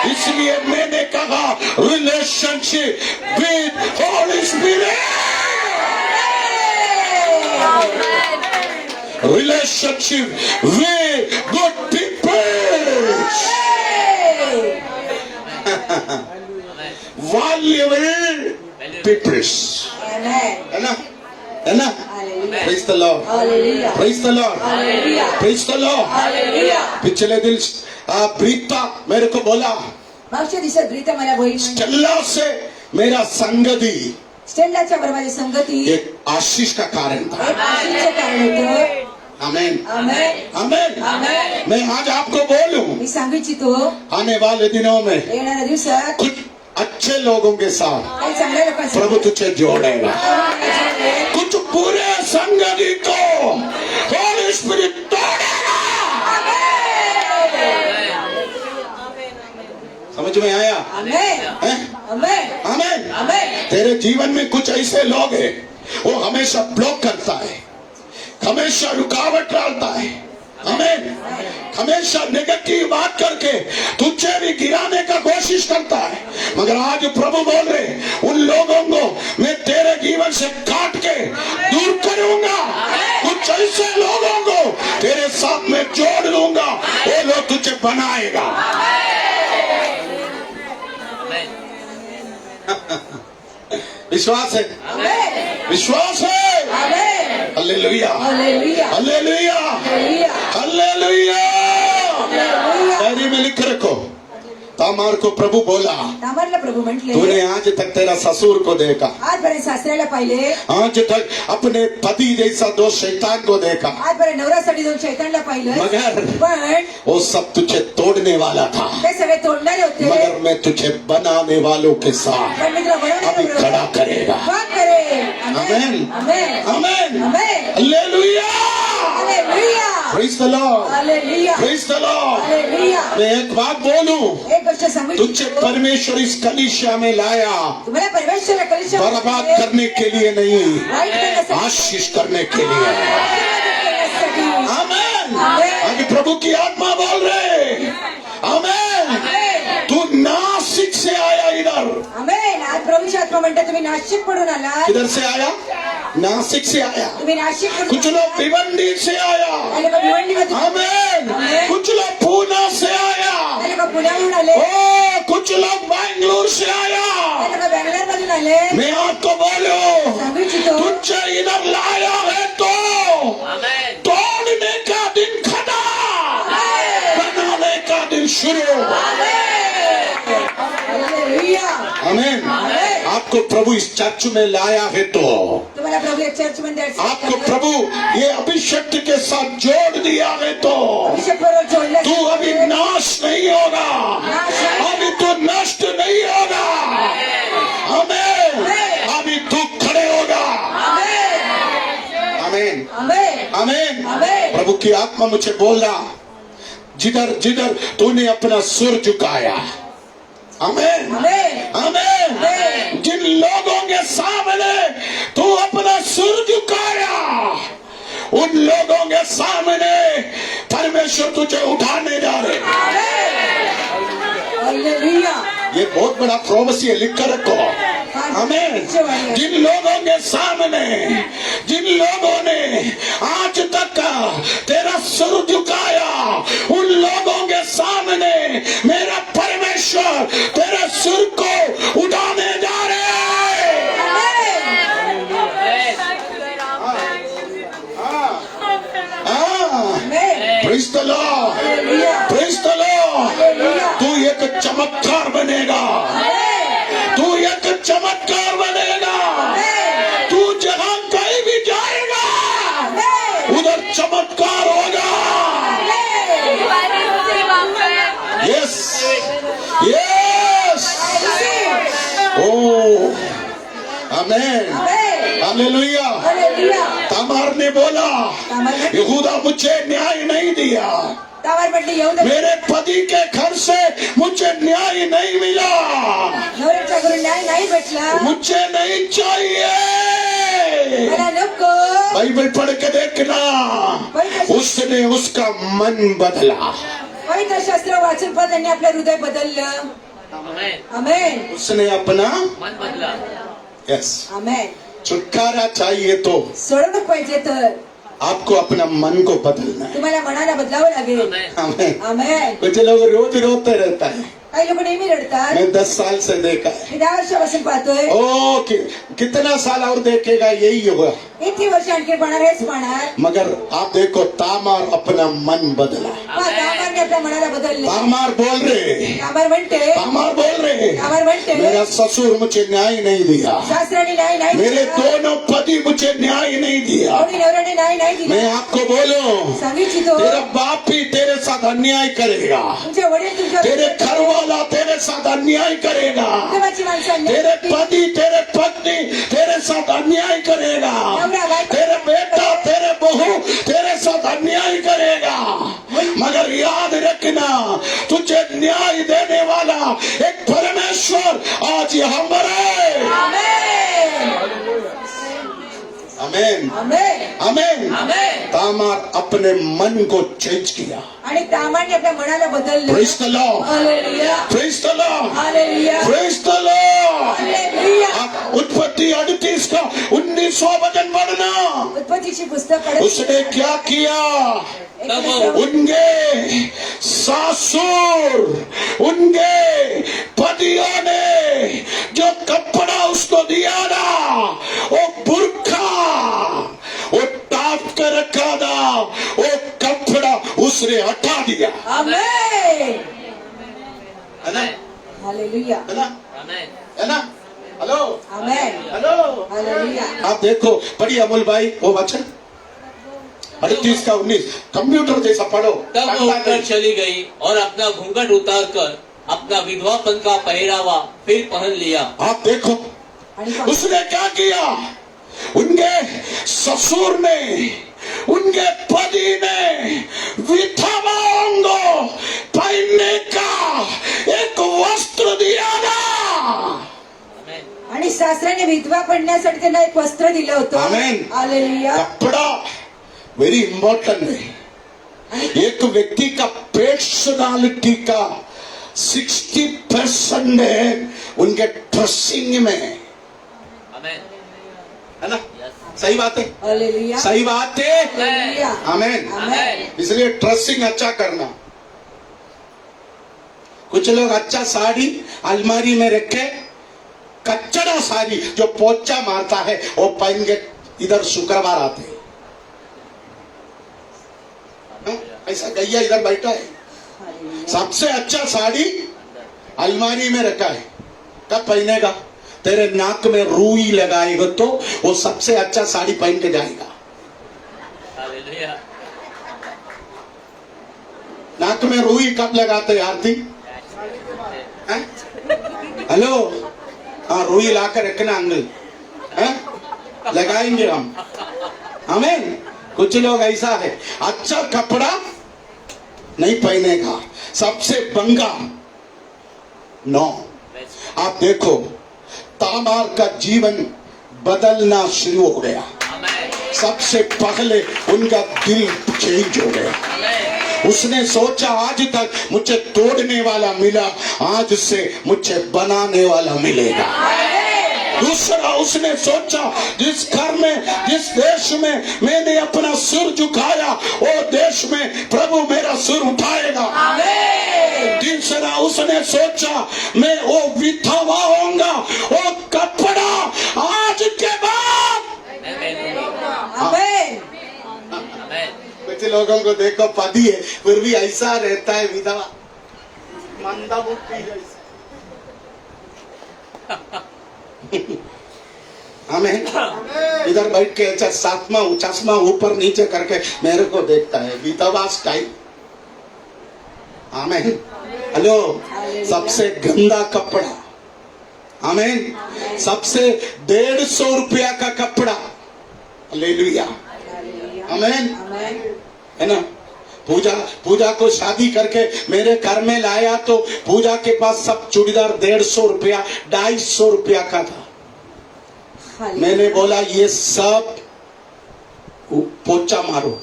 इसलिए मैंने कहा relationship with Holi spirit, relationship with good people, valuable people, है ना, है ना? Praise the Lord, praise the Lord, praise the Lord. पिछले दिन ब्रीता मेरे को बोला, मागच्या दिवसात ब्रीता मला बोलली, स्टेला से मेरा संगति स्टेलाच्या बरोबर माझी संगती एक आशीष का कारण था। एक आशीषचं कारण होतं। आमेन, आमेन, आमेन, आमेन। मैं आज आपको बोलूं, मी सांगू इच्छितो आने वाले दिनों में येणाऱ्या दिवसात कुछ अच्छे लोगों के साथ काही चांगल्या लोकांसोबत प्रभु तुझे जोड़ेगा। कुछ बुरे संगति को होली स्पिरिट तोड़ेगा। समझ में आया? आमेन, हैं? आमेन, आमेन, आमेन। तेरे जीवन में कुछ ऐसे लोग हैं, वो हमेशा ब्लॉक करता है, हमेशा रुकावट डालता है, आमेन, हमेशा नेगेटिव बात करके तुझे भी गिराने का कोशिश करता है। मगर आज प्रभु बोल रहे उन लोगों को मैं तेरे जीवन से काट के दूर करूंगा। कुछ ऐसे लोगों को तेरे साथ में जोड़ लूंगा, वो लोग तुझे बनाएगा। विश्वास है, विश्वास है। Hallelujah, hallelujah, hallelujah, hallelujah. Hallelujah. Diary में लिख रखो, तामार को प्रभु बोला, तामारला प्रभू म्हटले, तूने आज तक तेरा ससुर को देखा, आजपर्यंत सासऱ्याला पाहिले, आज तक अपने पति जैसा दो शैतान को देखा, आजपर्यंत नवऱ्यासाठी दोन शैतानला पाहिलं, मगर पण वो सब तुझे तोड़ने वाला था। ते सगळे तोडणारे होते, मगर मैं तुझे बनाने वालों के साथ पण मी तुला अभी बनवणाऱ्या खड़ा करेगा। वाक करे। Amen, amen, amen, amen. Hallelujah, hallelujah, praise the Lord, hallelujah, praise the Lord. Hallelujah. मैं एक बात बोलूं, एक गोष्ट सांगू तुझे इच्छितो, परमेश्वर इस कलीसिया में लाया तुम्हाला परमेश्वर कलिशा बर्बाद करने के लिए नहीं, वाईट करण्यासाठी, आशीष करने के लिए। आशीर्वादित करण्यासाठी। आमेन। आमेन। आज प्रभु की आत्मा बोल रहे, आमेन। तू नासिक से आया इधर, आमेन। आज प्रभूची आत्मा म्हणते तुम्ही नाशिक पडून आलात, किधर से आया? नासिक से आया। तुम्ही नाशिक पडून कुछ लोग भिवंडी से आया, आले का भिवंडीमध्ये, आमेन। कुछ लोग पूना से आया, आले का पुण्याहून आले, ओ कुछ लोग बैंगलोर से आया। आले का बँगलोर मधून आले। मैं आपको बोलूं, सांगू इच्छितो, तुझे इधर लाया है तो तोड़ने का दिन खड़ा, बनाने का दिन शुरू। हालेलुया। आमेन। आमेन। आपको प्रभु इस चर्च में लाया है तो तुम्हाला प्रभू एक चर्च मध्ये आपको प्रभु ये अभिषेक के साथ जोड़ दिया है तो अभिषेक बरोबर जोडले, तू अभी नाश नहीं होगा, अभी तू नष्ट नहीं होगा। आमेन। अभी तू खड़े होगा। आमेन, आमेन, आमेन। आमेन। प्रभु की आत्मा मुझे बोला, जिधर जिधर तूने अपना सुर झुकाया, आमेन, आमेन, आमेन। जिन लोगों के सामने तू अपना सुर झुकाया, उन लोगों के सामने परमेश्वर तुझे उठाने जा रहे। हालेलुया। ये बहुत बड़ा प्रोफेसी है, लिख कर रखो। आमेन। जिन लोगों के सामने, जिन लोगों ने आज तक तेरा सुर झुकाया, उन लोगों के सामने मेरा परमेश्वर तेरे सुर को उठाने जा रहे हैं। Praise the Lord, praise the Lord. तू एक चमत्कार बनेगा, तू एक चमत्कार बनेगा। आमेन, आमेन। हालेलुया। हालेलुया। तामार ने बोला, तामार ने- यहूदा मुझे न्याय नहीं दिया, तामार म्हटली येऊन मेरे पति के घर से मुझे न्याय नहीं मिला, नवऱ्याच्या घरून न्याय नाही भेटला, मुझे नहीं चाहिए। मला नको। बाइबल पढ़ के देखना, उसने उसका मन बदला, पवित्र शास्त्र वाचून पण त्यांनी आपलं हृदय बदललं। आमेन। उसने अपना मन बदला। यस। आमेन। छुटकारा चाहिए तो सोडवणूक पाहिजे तर आपको अपना मन को बदलना है। तुम्हाला मनाला बदलावं लागेल। आमेन। आमेन। कुछ लोग रोज रोते रहता है, काही लोक नेहमी रडतात। मैं 10 साल से देखा है। मी 10 वर्षापासून पाहतोय। ओ कितना साल और देखेगा, यही होगा। किती वर्ष आणखी पाहणार, हेच पाहणार। मगर आप देखो, तामार अपना मन बदला। तामारने आपल्या मनाला बदललं। तामार बोल रहे, तामार म्हणते, तामार बोल रहे, तामार म्हणते, मेरा ससुर मुझे न्याय नहीं दिया, शास्त्राने न्याय नाही मेरे दिला, दोनों पति मुझे न्याय नहीं दिया। कोणी नवऱ्याने न्याय नाही दिला। मैं आपको बोलूं, सांगू इच्छितो, तेरा बाप भी तेरे साथ अन्याय करेगा, तुमचे वडील तुमच्या तेरे घर वाला तेरे साथ अन्याय करेगा, कुटुंबाची माणसं अन्याय तेरे करतील। पति तेरे पत्नी तेरे साथ अन्याय करेगा, नवरा बायको- तेरे बेटा तेरे बहू तेरे साथ अन्याय करेगा। मगर याद रखना, तुझे न्याय देने वाला एक परमेश्वर आज यहाँ पर है। आमेन। Amen, amen. आमेन। तामार अपने मन को चेंज किया। आणि तामारने आपल्या मनाला बदललं। Praise the Lord. Hallelujah. Praise the Lord. Hallelujah. Praise the Lord. Hallelujah. आप उत्पत्ति 38 का 19वां वचन पढ़ना। उत्पत्तीची पुस्तक पढ़- उसने क्या किया? एक- उनके सासुर, उनके पतियों ने जो कपड़ा उसको दिया ना, वो बुर्खा, वो टाप कर रखा था, वो कपड़ा उसने हटा दिया। आमेन। है ना? हालेलुया। है ना? है ना? हेलो, आमेन। हेलो। हालेलुया। आप देखो, पढ़िए अमोल भाई वो वचन 38 का 19, कंप्यूटर जैसा पढ़ो। तब वो उठकर चली गई और अपना घूंघट उतारकर अपना विधवापन का पहरावा फिर पहन लिया। आप देखो, आणि उसने क्या किया? उनके ससुर ने, उनके पति ने विधवाओं को पहनने का एक वस्त्र दिया ना। आणि सासऱ्याने विधवा पडण्यासाठी त्यांना एक वस्त्र दिलं होतं। आमेन। हालेलुया। कपड़ा वेरी इंपॉर्टेंट है। एक व्यक्ति का पर्सनालिटी का 60% है उनके ड्रेसिंग में, है ना? सही बात है, हालेलुया। सही बात है। हालेलुया। आमेन। आमेन। इसलिए ड्रेसिंग अच्छा करना। कुछ लोग अच्छा साड़ी अलमारी में रखे, कच्चड़ा साड़ी जो पोचा मारता है वो पहन के इधर शुक्रवार आते हैं। हाँ? ऐसा गैया इधर बैठा है, हालेलुया। सबसे अच्छा साड़ी अलमारी में रखा है, कब पहनेगा? तेरे नाक में रुई लगाएगा तो वो सबसे अच्छा साड़ी पहन के जाएगा। नाक में रुई कब लगाते हैं आरती? हैं? हेलो, हाँ रुई लाकर रखना अंकल, हैं? लगाएंगे हम। आमीन। कुछ लोग ऐसा है, अच्छा कपड़ा नहीं पहनेगा, सबसे बंगा। नो, आप देखो तामार का जीवन बदलना शुरू हो गया। सबसे पहले उनका दिल चेंज हो गया। उसने सोचा आज तक मुझे तोड़ने वाला मिला, आज से मुझे बनाने वाला मिलेगा। दूसरा, उसने सोचा जिस घर में, जिस देश में मैंने अपना सिर झुकाया, वो देश में प्रभु मेरा सिर उठाएगा। तीसरा, उसने सोचा मैं वो विधवा होऊंगा, वो कपड़ा आज के बाद। आमेन। कुछ लोगों को देखो पति है फिर भी ऐसा रहता है, विधवा मंदा बुद्धि जैसा। आमीन। इधर बैठ के अच्छा सातवां चश्मा ऊपर नीचे करके मेरे को देखता है, विधवा स्टाइल। आमीन। हेलो, सबसे गंदा कपड़ा आमीन। सबसे 150 रुपया का कपड़ा, हालेलुया, आमीन, है ना। पूजा को शादी करके मेरे घर में लाया तो पूजा के पास सब चूड़ीदार 150 रुपया 250 रुपया का था। मैंने बोला ये सब पोचा मारो,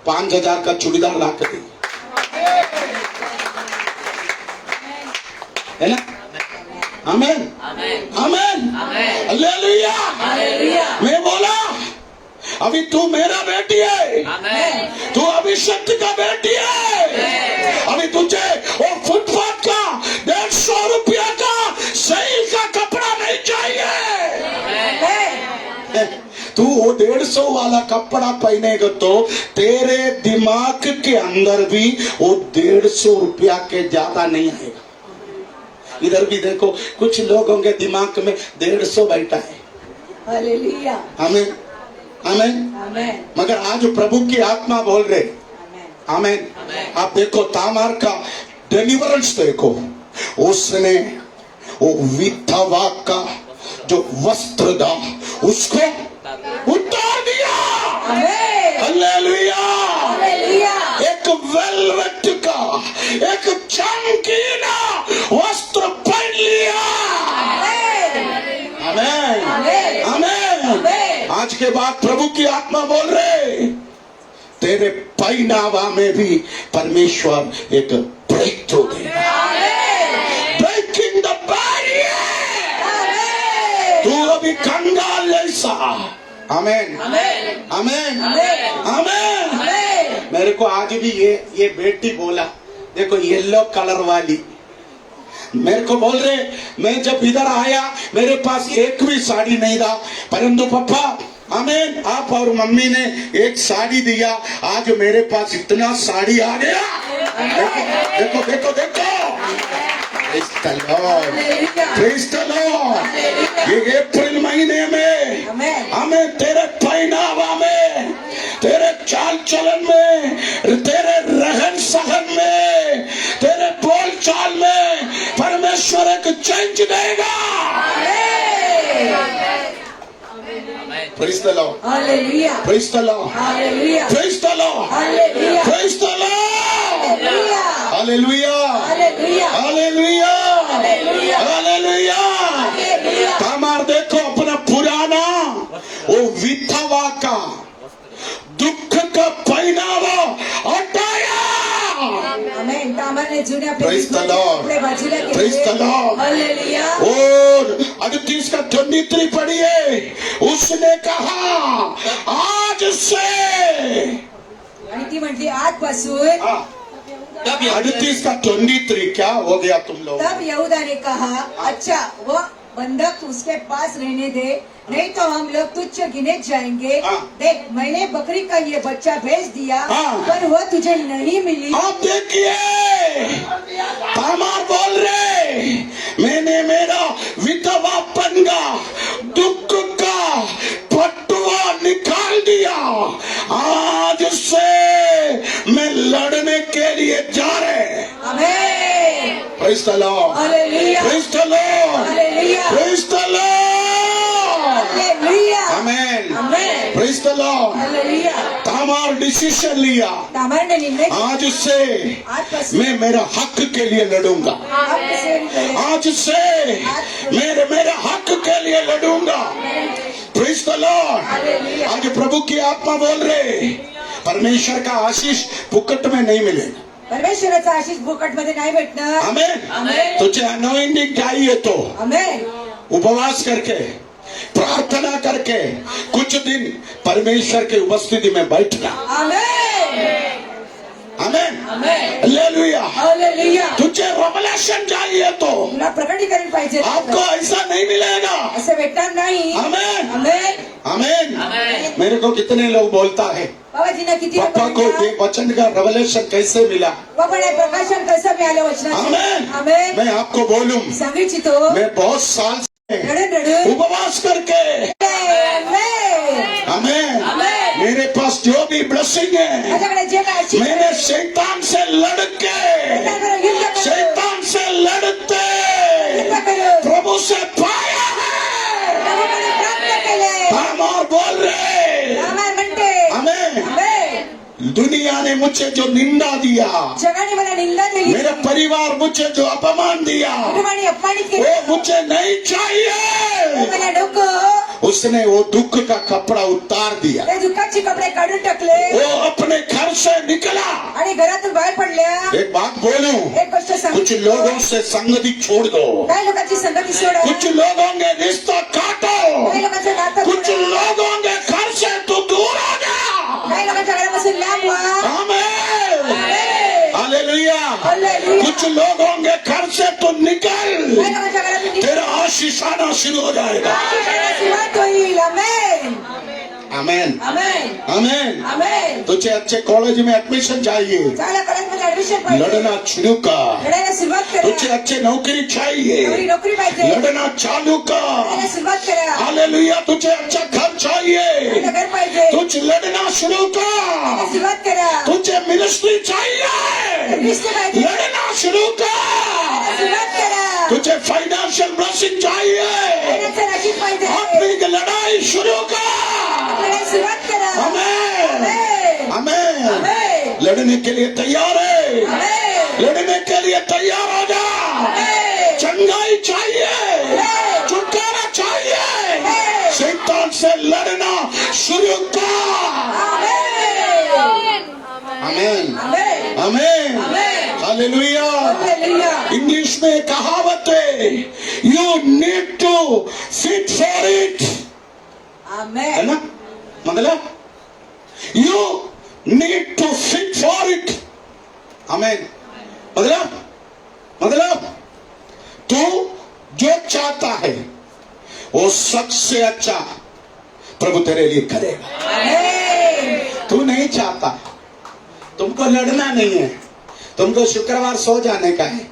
5000 का चूड़ीदार ला कर दी, है ना। आमीन, आमीन, हालेलुया। मैं बोला अभी तू मेरा बेटी है, तू अभिषेक का बेटी है। अभी तुझे वो फुटपाथ का 150 रुपया का सेल का कपड़ा नहीं चाहिए। तू वो 150 वाला कपड़ा पहनेगा तो तेरे दिमाग के अंदर भी वो 150 रुपया के ज्यादा नहीं आएगा। इधर भी देखो कुछ लोगों के दिमाग में 150 बैठा है। हालेलुया, आमीन, आमीन, आमीन, मगर आज प्रभु की आत्मा बोल रहे, आमीन। आप देखो तामार का डिलीवरेंस देखो, उसने वो विधवा का जो वस्त्र था उसको उतार दिया। हालेलुया, हालेलुया, एक वेलवेट का एक चमकीला वस्त्र पहन लिया। आमीन, आमीन। आज के बाद प्रभु की आत्मा बोल रहे तेरे पहनावा में भी परमेश्वर एक ब्रेक थ्रू देगा, ब्रेकिंग द बैरियर। तू अभी कंगाल जैसा, आमीन, आमीन, आमीन। मेरे को आज भी ये बेटी बोला, देखो येलो कलर वाली, मेरे को बोल रहे मैं जब इधर आया मेरे पास एक भी साड़ी नहीं था, परंतु पापा आमीन आप और मम्मी ने एक साड़ी दिया, आज मेरे पास इतना साड़ी आ गया। देखो देखो देखो, Praise the Lord, Praise the Lord। ये अप्रैल महीने में हमें तेरे पहनावा में, तेरे चाल चलन में, तेरे रहन सहन में, तेरे बोल चाल में परमेश्वर एक चेंज देगा। Praise the Lord, hallelujah, Praise the Lord, hallelujah, Praise the Lord, hallelujah, Praise the Lord, hallelujah, hallelujah, hallelujah, hallelujah, hallelujah. Tamar देखो अपना पुराना वो विधवा का दुख का पहनावा हटाया। आमेन। तामारने जुन्या Praise the Lord, कपडे बाजूला केले। Praise the Lord। हालेलुया। और 38 का 23 पढ़िए, उसने कहा आज से, आणि ती म्हटली आजपासून। तब 38 का 23 क्या हो गया तुम लोग? तब यहूदा ने कहा अच्छा वो बंधक उसके पास रहने दे, नहीं तो हम लोग तुच्छ गिने जाएंगे। देख मैंने बकरी का ये बच्चा भेज दिया, पर वो तुझे नहीं मिली। आप देखिए तामार बोल रहे मैंने मेरा विधवापन का दुख का पटुआ निकाल दिया, आज से मैं लड़ने के लिए जा रहे। आमेन। Praise the Lord, hallelujah, Praise the Lord, hallelujah, Praise the Lord, hallelujah, amen, amen, Praise the Lord। Hallelujah. Tamar decision लिया, तामार ने निर्णय किया, आज से आजपासून मैं मेरा हक के लिए लड़ूंगा, आपसे लड़े। आज से मेरे हक के लिए लड़ूंगा। Praise the Lord। हालेलुया। आज प्रभु की आत्मा बोल रहे परमेश्वर का आशीष फुकट में नहीं मिलेगा। परमेश्वराचा आशीष फुकट मध्ये नाही भेटणार। आमेन। आमेन। तुझे अनोइंटिंग चाहिए तो आमेन। उपवास करके प्रार्थना करके कुछ दिन परमेश्वर की उपस्थिति में बैठना। आमेन, आमेन, आमेन, हालेलुया। हालेलुया। तुझे रेवलेशन चाहिए तो तुला प्रकटीकरण पाहिजे, आपको ऐसा नहीं मिलेगा। असं भेटणार नाही। आमेन, आमेन, आमेन। मेरे को कितने लोग बोलता है बाबाजींना किती पापा को ये वचन का रेवलेशन कैसे मिला? बाबाने प्रकाशन कसं मिळालं वचनाचं? आमेन। आमेन। मैं आपको बोलूं, सांगितलं मैं बहुत साल से रडून रडून उपवास करके, आमेन, आमेन, आमेन। मेरे पास जो भी ब्लेसिंग है माझ्याकडे जे काय आशीष आहे, मैंने शैतान से लड़के, त्याच्यावर युद्ध करू, शैतान से लड़ते युद्ध करू। प्रभु प्रभु से पाया है। प्रभूकडे प्राप्त केले. हम और बोल रहे आमेन म्हणते. आमेन। आमेन. दुनिया ने मुझे जो निंदा दिया, जगाने मला निंदा दिली, मेरा परिवार मुझे जो अपमान दिया, कुटुंबाने अपमानित केले, वो मुझे नहीं चाहिए। मला नको. उसने वो दुख का कपड़ा उतार दिया, ते दुःखाचे कपडे काढून टाकले वो अपने घर से निकला। आणि घरातून बाहेर पडल्या. एक बात बोलूं, एक गोष्ट सांग. कुछ लोगों से संगति छोड़ दो, काही लोकांची संगती सोडा. कुछ लोगों के रिश्ता काटो, काही लोकांचं नातं कुछ तोडा. लोगों के घर से तू दूर हो जा। काही लोकांच्या घरापासून लांब व्हा. आमेन, आमेन. हालेलुया। हालेलुया. कुछ लोगों के घर से तू निकल, काही लोकांच्या घरातून निघ. तेरा आशीष आना शुरू हो जाएगा। सुरुवात होईल. आमेन. Amen, amen. आमेन। आमेन. तुझे अच्छे कॉलेज में एडमिशन चाहिए, चांगल्या कॉलेजमध्ये ऍडमिशन पाहिजे. लड़ना शुरू कर। लढायला सुरुवात तुझे करा. अच्छे नौकरी चाहिए, नोकरी पाहिजे. लड़ना चालू कर। लढायला सुरुवात करा. हालेलुया। तुझे अच्छा घर चाहिए, घर पाहिजे. तुझे लड़ना शुरू कर। सुरुवात करा. तुझे मिनिस्ट्री चाहिए, मिनिस्ट्री पाहिजे. लड़ना शुरू कर। सुरुवात करा. तुझे फाइनेंशियल ब्लेसिंग चाहिए, फायनान्सचं नशीब पाहिजे. आत्मिक लड़ाई शुरू कर। लढायला सुरुवात करा. आमेन, आमेन. आमेन। आमेन. लड़ने के लिए तैयार है, आमेन. लड़ने के लिए तैयार हो जा। आमेन. चंगाई चाहिए, आमेन. छुटकारा चाहिए, आमेन. शैतान से लड़ना शुरू कर। Amen. Amen, amen. Amen, amen. Hallelujah. Hallelujah. English में कहावत है, you need to fit for it, है आमेन. ना? मतलब you need to fit for it. Amen. मतलब तू जो चाहता है वो सबसे अच्छा प्रभु तेरे लिए करेगा। आमेन. तू नहीं चाहता, तुमको लड़ना नहीं है, तुमको शुक्रवार सो जाने का है,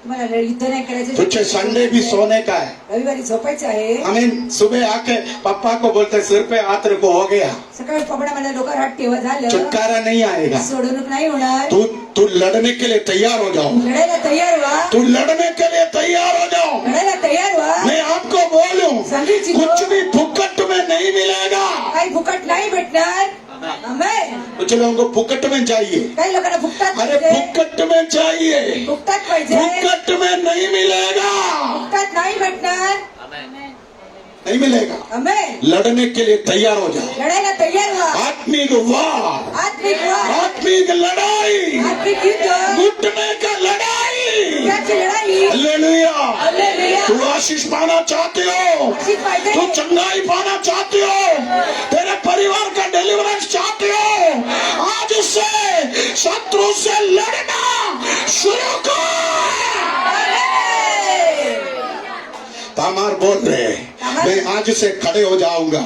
मला युद्ध नाही करायचं. तुझे संडे भी सोने का है। रविवारी झोपायचं आहे. आमीन। सुबह आके पापा को बोलते सिर पे हाथ रखो, हो गया, सकाळी पकडा मला डोक्यावर हात ठेवा, झालं. छुटकारा नहीं आएगा। सोडवणूक नाही होणार. तू लड़ने के लिए तैयार हो जाओ, लढायला तयार व्हा. तू लड़ने के लिए तैयार हो जाओ। लढायला तयार व्हा. मैं आपको बोलूं, सांगितलं. कुछ भी फुकट में नहीं मिलेगा। काही फुकट नाही भेटणार. आमेन. कुछ लोगों को फुकट में चाहिए, काही लोकांना फुकटात अरे पाहिजे. फुकट में चाहिए, फुकटात पाहिजे. फुकट में नहीं मिलेगा, फुकटात नाही भेटणार. नहीं मिलेगा। आमेन. लड़ने के लिए तैयार हो जाओ। लढायला तयार व्हा. आत्मिक वार, आत्मिक वार. आत्मिक लड़ाई, आत्मिक युद्ध. घुटने का लड़ाई। त्याची लढाई. हालेलुया। हालेलुया. तू आशीष पाना चाहते हो, अशीच पाहिजे. तू चंगाई पाना चाहते हो, तेरे परिवार का डिलीवरेंस चाहते हो, आज से शत्रु से लड़ना शुरू कर। आमेन. तामार बोल रहे, मैं आज से खड़े हो जाऊंगा,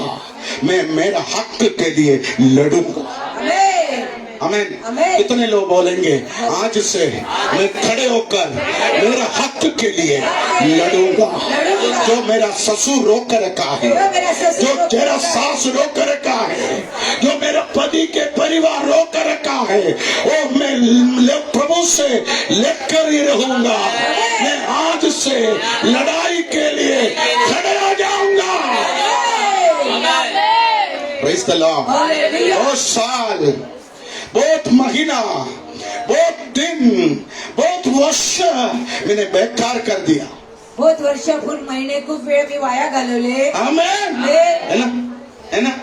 मैं मेरा हक के लिए लड़ूंगा। आमेन. आमेन। आमेन. कितने लोग बोलेंगे आज से मैं खड़े होकर मेरा हक के लिए लड़ूंगा। जो मेरा ससुर रोक कर रखा है, जो तेरा सास रोक कर रखा है, जो मेरा पति के परिवार रोक कर रखा है, वो मैं प्रभु से लेकर ही रहूंगा। मैं आज से लड़ाई के लिए खड़े हो जाऊंगा। Praise the Lord. बहुत साल, बहुत महीना, बहुत दिन, बहुत वर्ष मैंने बेकार कर दिया। बहुत वर्ष, खूप महिने, खूप वेळ मी वाया घालवले. आमेन। है ना?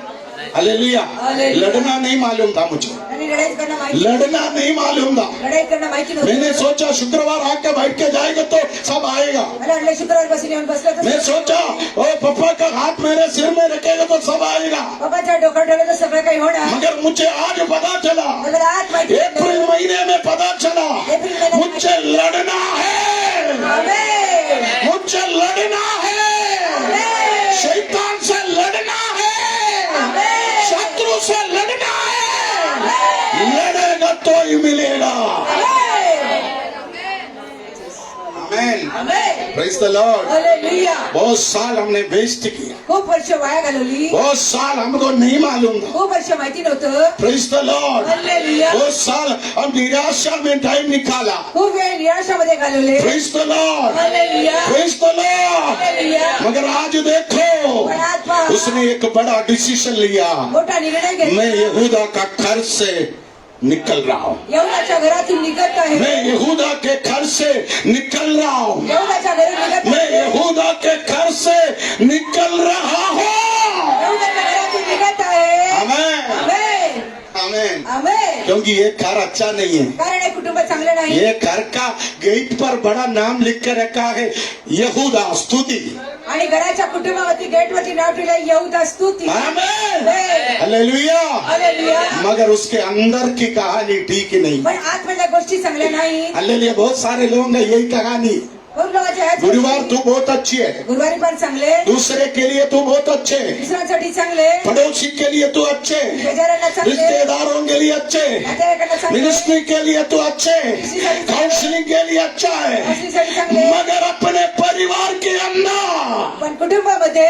हालेलुया। हालेलुया. लड़ना नहीं मालूम था मुझे, आणि लढाई करणं माहिती. लड़ना नहीं मालूम था। लढाई करणं माहिती मैंने नव्हतं. सोचा शुक्रवार आके बैठ के जाएगा तो सब आएगा। मला वाटलं शुक्रवार बसून येऊन बसलं मैं तर सोचा ओ पापा का हाथ मेरे सिर में रखेगा तो सब आएगा, बाबाच्या डोक्यावर ठेवलं तर सगळं काही होणार. मगर मुझे आज पता चला, मला आज माहिती अप्रैल पडलं. महीने में पता चला, एप्रिल महिन्यात मुझे लड़ना है, आमेन. मुझे लड़ना है, आमेन. शैतान से लड़ना है, आमेन. शत्रु से लड़ना है। लड़ेगा तो ही मिलेगा। Amen. Amen. Amen. Praise the Lord. Hallelujah. बहुत साल हमने वेस्ट किया, खूप वर्ष वाया घालवली, बहुत साल हमको नहीं मालूम था। खूप वर्ष माहिती नव्हतं, प्रेज द लॉर्ड। हालेलुया। बहुत साल हम निराशा में टाइम निकाला। खूप वेळ निराशामध्ये घालवले, praise the Lord, hallelujah, praise the Lord. Hallelujah. मगर आज देखो, पण आज पहा, उसने एक बड़ा डिसीजन लिया। मोठा निर्णय मैं घेतला, यहूदा का घर से निकल रहा हूँ, यहुदाच्या घरातून निघत आहे, मैं यहूदा के घर से निकल रहा हूँ, यहुदाच्या घरी निघत मैं आहे, यहूदा के घर से निकल रहा हूँ। यहुदाच्या घरातून निघत आहे, आमेन, आमेन, आमेन। आमेन। क्योंकि ये घर अच्छा नहीं है। कारण हे कुटुंब चांगलं नाही, ये घर का गेट पर बड़ा नाम लिख कर रखा है, यहूदा स्तुति। आणि घराच्या कुटुंबावरती गेटवरती नाव ठेवलंय यहुदा स्तुती, आमेन, आमेन, हालेलुया। हालेलुया। मगर उसके अंदर की कहानी ठीक नहीं। पण आतमधल्या गोष्टी चांगल्या नाही, हालेलुया। बहुत सारे लोग हैं यही कहानी। खूप लोकांच्या ह्याच गुरुवार गोष्टी. तू बहुत अच्छी है, गुरुवारी पण चांगले, दूसरे के लिए तू बहुत अच्छे, दुसऱ्यांसाठी चांगले, पड़ोसी के लिए तू अच्छे, शेजाऱ्यांना चांगले, रिश्तेदारों के लिए अच्छे, नातेवाईकांना चांगले, मिनिस्ट्री के लिए तू अच्छे, काउंसलिंग के लिए अच्छा है, नोकरीसाठी चांगले. मगर अपने परिवार के अंदर पण कुटुंबामध्ये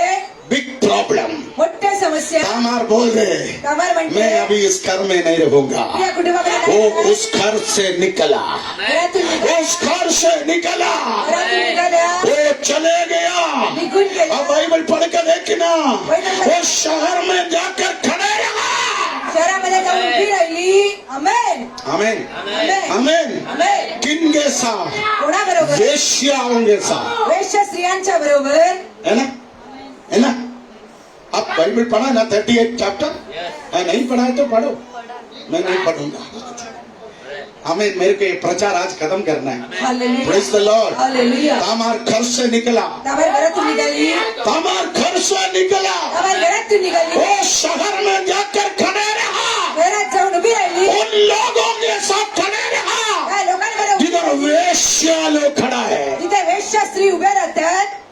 बिग प्रॉब्लम। मोठ्या समस्या, कामार बोल रहे, कामार म्हणते, मैं अभी इस घर में नहीं रहूंगा। या कुटुंबामध्ये वो नाही, उस घर से निकला, घरातून निघाल्या, उस घर से निकला, घरातून निघाल्या, वो चले गया। निघून गेल्या, अब बाइबल पढ़ कर देखना, वो शहर में जाकर खड़े रहा। शहरामध्ये जाऊन उभी राहिली, आमेन, आमेन, आमेन, आमेन। आमेन. किन के साथ? कोणाबरोबर? वेश्याओं के साथ, वेश्या स्त्रियांच्या बरोबर, है ना, है ना। आप बाइबल पढ़ा ना 38 चैप्टर, नहीं पढ़ा है तो पढ़ो, मैं नहीं पढ़ूंगा। हमें मेरे को ये प्रचार आज खत्म करना है। Hallelujah, praise the Lord. Hallelujah. Tamar घर से निकला, तामार घरातून निघाली, तामार घर से निकला, तामार घरातून निघाली, वो शहर में जाकर खड़े रहा, घरात जाऊन उभी राहिली, उन लोगों के साथ खड़े रहा काय लोकांबरोबर जिधर वेश्या लोग खड़ा है। जिथे वेश्या स्त्री उभ्या राहतात.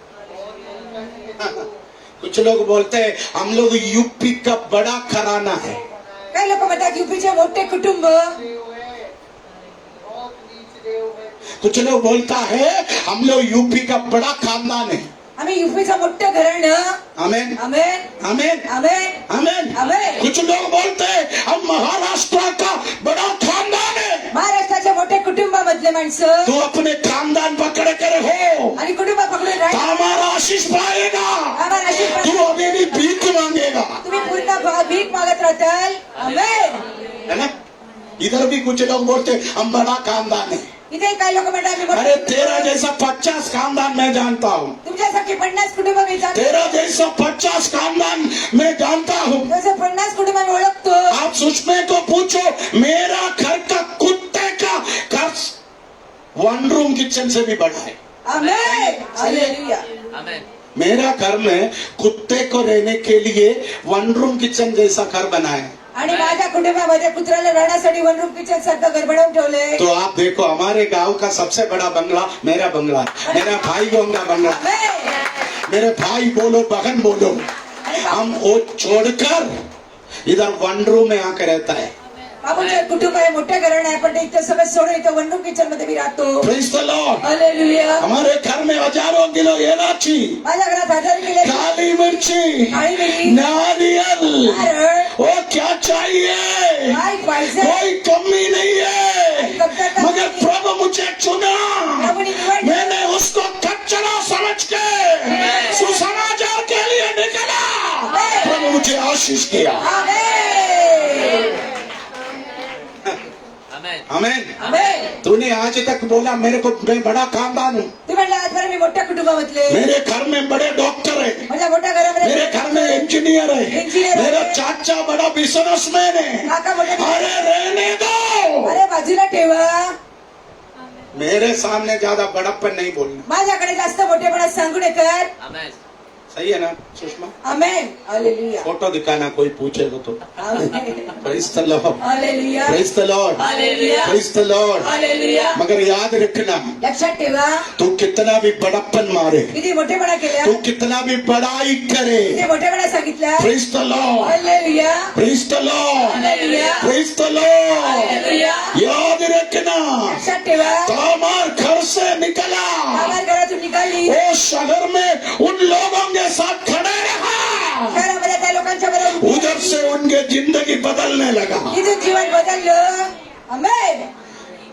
कुछ लोग बोलते हैं हम लोग यूपी का बड़ा घराना है। काही लोक म्हणतात युपीचे मोठे कुटुंब, कुछ लोग बोलता है हम लोग यूपी का बड़ा खानदान है। आम्ही युपीचं मोठं घराणं, आमेन, आमेन, आमेन, आमेन, आमेन। आमेन. कुछ लोग बोलते हैं हम महाराष्ट्र का बड़ा खानदान है। महाराष्ट्राच्या मोठ्या कुटुंबामधले माणसं तू अपने खानदान पकड़ कर हो, आणि कुटुंब पकडून राहा, हमारा आशीष पाएगा। आम्हाला आशीर्वाद. तू अभी भी भीख मांगेगा, तुम्ही पूर्ण भीक मागत राहताल, आमेन. है ना। इधर भी कुछ लोग बोलते हैं हम बड़ा खानदान है। इथे काही लोक म्हणतात आम्ही अरे मोठे, तेरा जैसा 50 खानदान मैं जानता हूँ, तुमच्यासारखी 50 कुटुंब मी जाणतो, तेरा जैसा 50 खानदान मैं जानता हूँ। जसं 50 कुटुंब मी ओळखतो. आप सुषमे को पूछो, मेरा घर का कुत्ते का घर 1 रूम किचन से भी बड़ा है। आमेन, हालेलुया. मेरा घर में कुत्ते को रहने के लिए 1 रूम किचन जैसा घर बना है। आणि माझ्या कुटुंबामध्ये कुत्र्याला राहण्यासाठी 1 रूम किचन सारखं घर बनवून ठेवलंय. तो आप देखो हमारे गांव का सबसे बड़ा बंगला मेरा बंगला है, मेरा भाई का बंगला। आमेन. मेरे भाई बोलो बहन बोलो, हम वो छोड़कर इधर 1 रूम में आकर रहता है। बाबूचं कुटुंब आहे, मोठं घराणं आहे, पण इथं सगळं सोडून इथं 1 रूम किचन मध्ये मी राहतो. Praise the Lord. हालेलुया. हमारे घर में हजारों किलो इलायची, माझ्या घरात 1000 किलो काली मिर्ची, काळी मिरी, नारियल, नारळ, वो क्या चाहिए, काय पाहिजे, कोई कमी नहीं है। मगर प्रभु मुझे चुना, प्रभुने निवडलं. मैंने उसको कचरा समझ के सुसमाचार के लिए निकला, प्रभु मुझे आशीष किया। आमेन. आमेन। आमेन. तूने आज तक बोला मेरे को मैं बड़ा खानदान हूँ, तू म्हणला आजपर्यंत मी मोठ्या कुटुंबामधले, मेरे घर में बड़े डॉक्टर है, माझ्या मोठ्या घरामध्ये मेरे घर में इंजीनियर है, इंजीनियर है, मेरा चाचा बड़ा बिजनेसमैन है। काका मोठे, अरे रहने दो, अरे बाजूला ठेवा. मेरे सामने ज्यादा बड़प्पन नहीं बोलना। माझ्याकडे जास्त मोठेपणा सांगू नका. सही है ना सुषमा? आमेन, हालेलुया. फोटो दिखाना कोई पूछेगा तो। Amen, praise the Lord, hallelujah, praise the Lord, hallelujah, praise the Lord. Hallelujah. मगर याद रखना, लक्षात ठेवा, तू कितना भी बड़प्पन मारे, किती मोठेपणा केला, तू कितना भी बड़ाई करे, किती मोठेपणा सांगितला. Praise the Lord, hallelujah, praise the Lord, hallelujah, praise the Lord. Hallelujah. याद रखना, लक्षात ठेवा, तामार घर से निकला, आवाज घरातून निघाली, वो शहर में उन लोगों के साथ खड़े रहा, शहरामध्ये त्या लोकांच्या बरोबर उभी उधर से उनके जिंदगी बदलने लगा। तिथून जीवन बदललं. आमेन.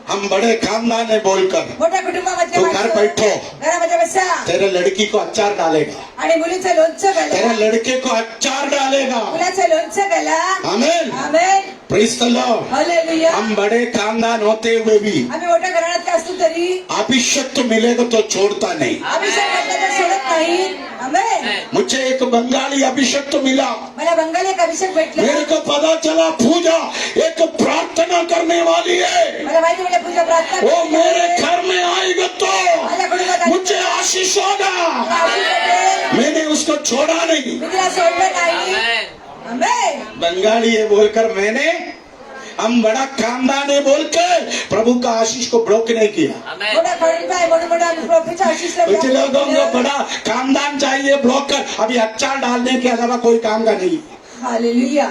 हम बड़े खानदान है बोलकर मोठ्या कुटुंबामध्ये तो घर बैठो, घरामध्ये बसा तेरे लड़की को अचार डालेगा, आणि मुलीचं लोणचं तेरे घाला, लड़के को अचार डालेगा। मुलाचं लोणचं घाला. Amen, amen. Praise the Lord. Hallelujah. हम बड़े खानदान होते हुए भी आम्ही मोठ्या घराण्यात का असतो तरी अभिषेक मिलेगा तो छोड़ता नहीं। अभिषेक भेटला तर सोडत नाही. आमेन. मुझे एक बंगाली अभिषेक मिला, मला बंगाली एक अभिषेक भेटला. मेरे को पता चला पूजा एक प्रार्थना करने वाली है, मला माहिती म्हणजे पूजा प्रार्थना वो करते. मेरे घर में आएगा तो माझ्या कुटुंबात आली. मुझे आशीष होगा। आशीष भेटेल. मैंने उसको छोड़ा नहीं। मी तिला सोडलं नाही. आमेन. बंगाली है बोलकर मैंने, हम बड़ा खानदान है बोल के प्रभु का आशीष को ब्लॉक नहीं किया। मोठा खंड आहे म्हणून म्हणून आम्ही प्रभूच्या आशीषला कुछ लोगों को block बड़ा खानदान चाहिए ब्लॉक कर, अभी अचार डालने के अलावा कोई काम का नहीं। केलं. Hallelujah.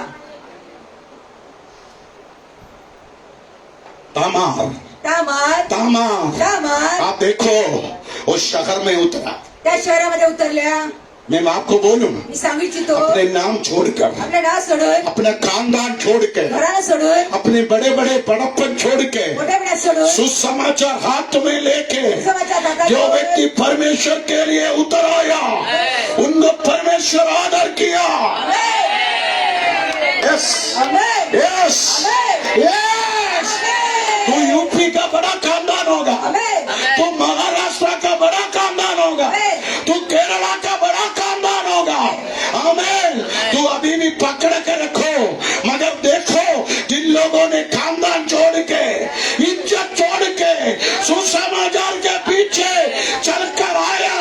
Tamar Tamar Tamar Tamar आप देखो उस शहर में उतरा। त्या शहरामध्ये उतरल्या. मैं आपको बोलूं, मी सांगू इच्छितो अपने नाम छोड़कर, आपलं नाव सोडून, अपना खानदान छोड़ के, घराला सोडून, अपने बड़े बड़े बड़प्पन छोड़ के, मोठ्या बिड्या सोडून, सुसमाचार हाथ में लेके समाचार हातात जो घेऊन, व्यक्ति परमेश्वर के लिए उतर आया उनको परमेश्वर आदर किया। Yes amen. Yes amen. Yes, तू यूपी का बड़ा खानदान होगा, आमेन. तू महाराष्ट्र का बड़ा खानदान होगा, तू केरला का बड़ा खानदान होगा। आमीन। तू अभी भी पकड़ के रखो, मगर देखो जिन लोगों ने खानदान छोड़ के, इज्जत छोड़ के सुसमाचार के पीछे चलकर आया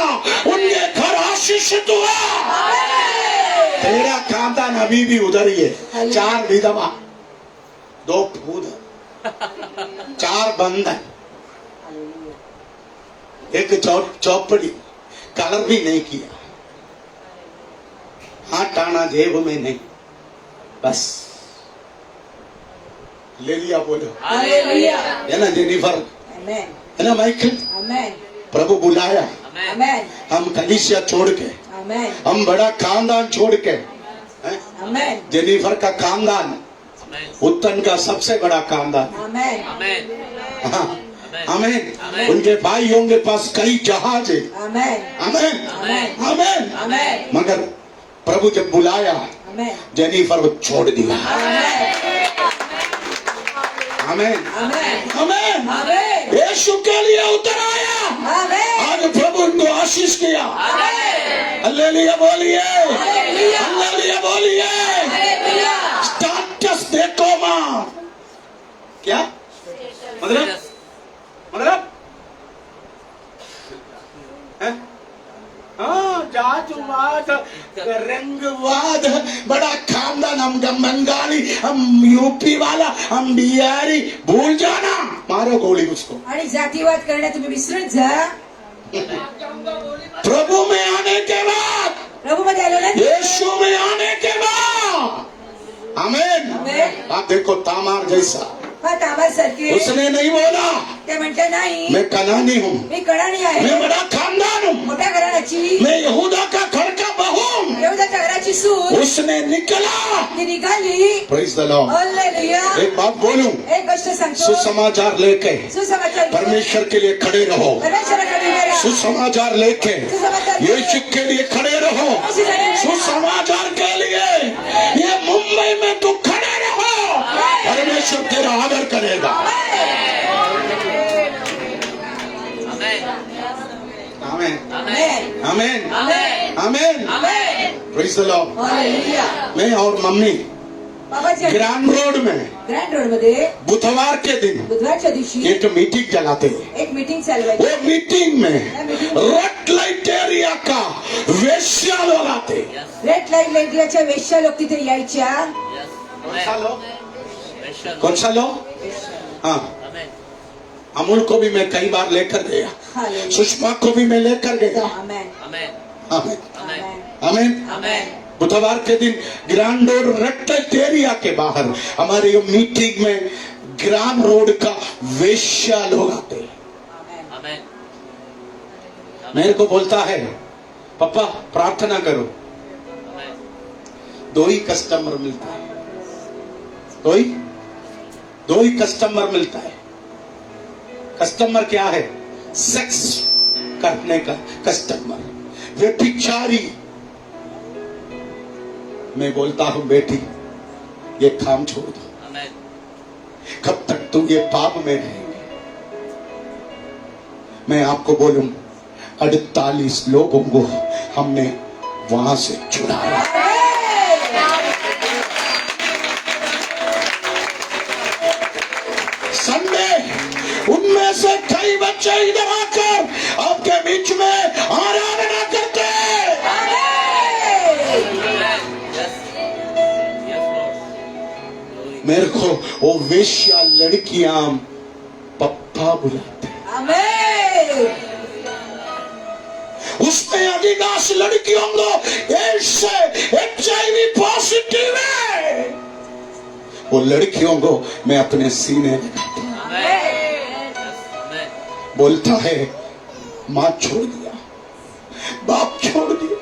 उनके घर आशीषित हुआ। तेरा खानदान अभी भी उधर ही है। 4 विधवा, 2 पूत, 4 बंधन, एक चौपड़ी, कलर भी नहीं किया, हाथ टाना जेब में नहीं, बस ले लिया। बोलो हालेलुया. है ना जेनिफर, आमेन. है ना माइकल। आमेन. प्रभु बुलाया, आमेन. हम कलीसिया छोड़ के, आमेन. हम बड़ा खानदान छोड़ के, हैं? आमेन. जेनिफर का खानदान उत्तन का सबसे बड़ा खानदान। आमेन. हाँ, आमीन। उनके भाइयों के पास कई जहाज है। आमेन. Amen amen. आमीन। आमेन. मगर प्रभु जब बुलाया आमेन. जेनिफर को छोड़ दिया। आमेन. Amen amen. आमीन। आमेन. यीशु के लिए उतर आया, आमेन. आज प्रभु उनको आशीष किया। हालेलुया बोलिए, हालेलुया. हालेलुया बोलिए। हालेलुया. स्टेटस देखो मां, क्या मतलब हैं? हाँ, जातवाद, रंगवाद, बड़ा खानदान, हम बंगाली, हम यूपी वाला, हम बिहारी, भूल जाना, मारो गोली उसको। आणि जातीवाद करण्यात तुम्ही विसरून जा. प्रभु में आने के बाद, प्रभू मध्ये आलो ना. यीशु में आने के बाद, आमीन। आमेन. आप देखो तामार जैसा, हा तामार सारखे उसने नहीं बोला ते म्हणते नाही मैं कनानी हूँ, मी कणाणी आहे, मैं बड़ा खानदान हूँ, मोठ्या घराण्याची, मैं यहूदा का घर का बहू हूँ। यहूदाच्या घराची सून. उसने निकला। ती निघाली. Praise the Lord. हालेलुया. एक बात बोलूं, एक गोष्ट सांगतो. सुसमाचार लेके सुसमाचार घेऊन परमेश्वर के लिए खड़े रहो। परमेश्वराकडे उभे राहा. सुसमाचार लेके यीशु के लिए खड़े रहो। सुसमाचार के लिए ये मुंबई में तू खड़े रहो, परमेश्वर तेरा आदर करेगा। आमीन amen. Amen amen. Amen. Amen. Praise the Lord. Hallelujah. मैं और मम्मी बाबाजी ग्रांड रोड में ग्रँड रोड मध्ये बुधवार के दिन बुधवारच्या दिवशी एक मीटिंग चलाते हैं। एक मीटिंग चालवायची. वो मीटिंग में रेड लाइट एरिया का वेश्या लोग आते। रेड लाईट एरियाच्या वेश्या लोक तिथे यायच्या. कौन सा लोग? हाँ, अमूल को भी मैं कई बार लेकर गया, हालेलुया. सुषमा को भी मैं लेकर गया। आमेन. Amen amen. आमीन। आमेन. बुधवार के दिन grand road red light area के बाहर हमारे ये मीटिंग में ग्रांड रोड का वेश्या लोग आते। मेरे को बोलता है पापा प्रार्थना करो, दो ही कस्टमर मिलता है, दो ही कस्टमर मिलता है। कस्टमर क्या है? सेक्स करने का कस्टमर, व्यभिचारी। मैं बोलता हूं बेटी ये काम छोड़ दो, कब तक तुम ये पाप में रहेंगे? मैं आपको बोलूं 48 लोगों को हमने वहां से छुड़ाया। संडे उनमें से कई बच्चे इधर आकर आपके बीच में आराधना करते हैं। मेरे को वो वेश्या लड़कियां पप्पा बुलाते हैं। उसमें अधिकांश लड़कियों को HIV पॉजिटिव है। वो लड़कियों को मैं अपने सीने लगाता हूं। बोलता है मां छोड़ दिया, बाप छोड़ दिया।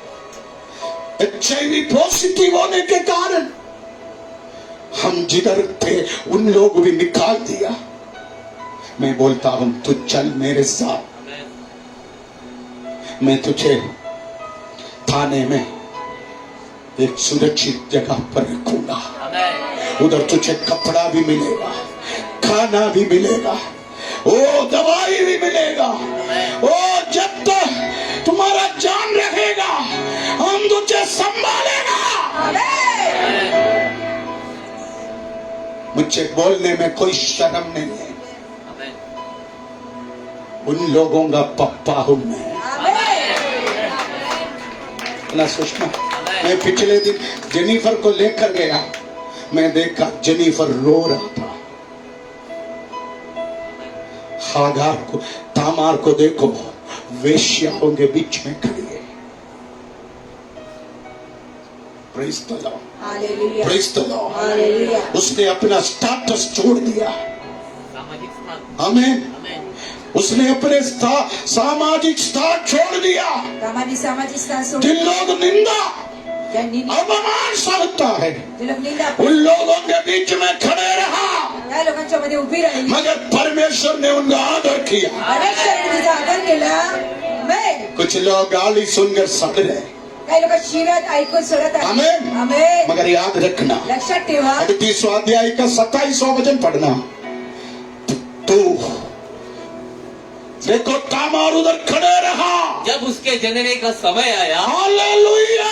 HIV पॉजिटिव होने के कारण हम जिधर थे उन लोग भी निकाल दिया। मैं बोलता हूं तू चल मेरे साथ, मैं तुझे थाने में एक सुरक्षित जगह पर रखूंगा। उधर तुझे कपड़ा भी मिलेगा, खाना भी मिलेगा, ओ दवाई भी मिलेगा। ओ जब तक तुम्हारा जान रहेगा हम तुझे संभालेगा। मुझे बोलने में कोई शर्म नहीं है। उन लोगों का पप्पा हूं मैं। ना सुषमा, मैं पिछले दिन जेनिफर को लेकर गया, मैं देखा जेनिफर रो रहा था। हागार को, तामार को देखो वेश्याओं के बीच में खड़ी है। Praise the Lord, hallelujah, praise the Lord, hallelujah. उसने अपना स्टेटस छोड़ दिया, आमीन। उसने अपने सामाजिक स्थान छोड़ दिया। जिन लोग निंदा अपमान सहता है उन लोगों के बीच में खड़े रहा, मगर परमेश्वर ने उनका आदर किया। कुछ लोग गाली सुनकर सड़ रहे, आमीन। मगर याद रखना 38वां अध्याय का 27वां वचन पढ़ना। तू देखो तामार उधर खड़े रहा, जब उसके जनने का समय आया, हालेलुया,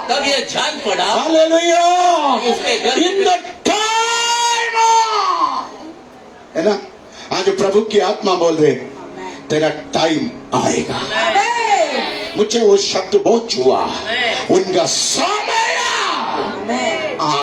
तब यह जान पड़ा, हालेलुया, उसके घर इन द टाइम, है ना। आज प्रभु की आत्मा बोल रहे तेरा टाइम आएगा। मुझे वो शब्द बहुत छुआ, उनका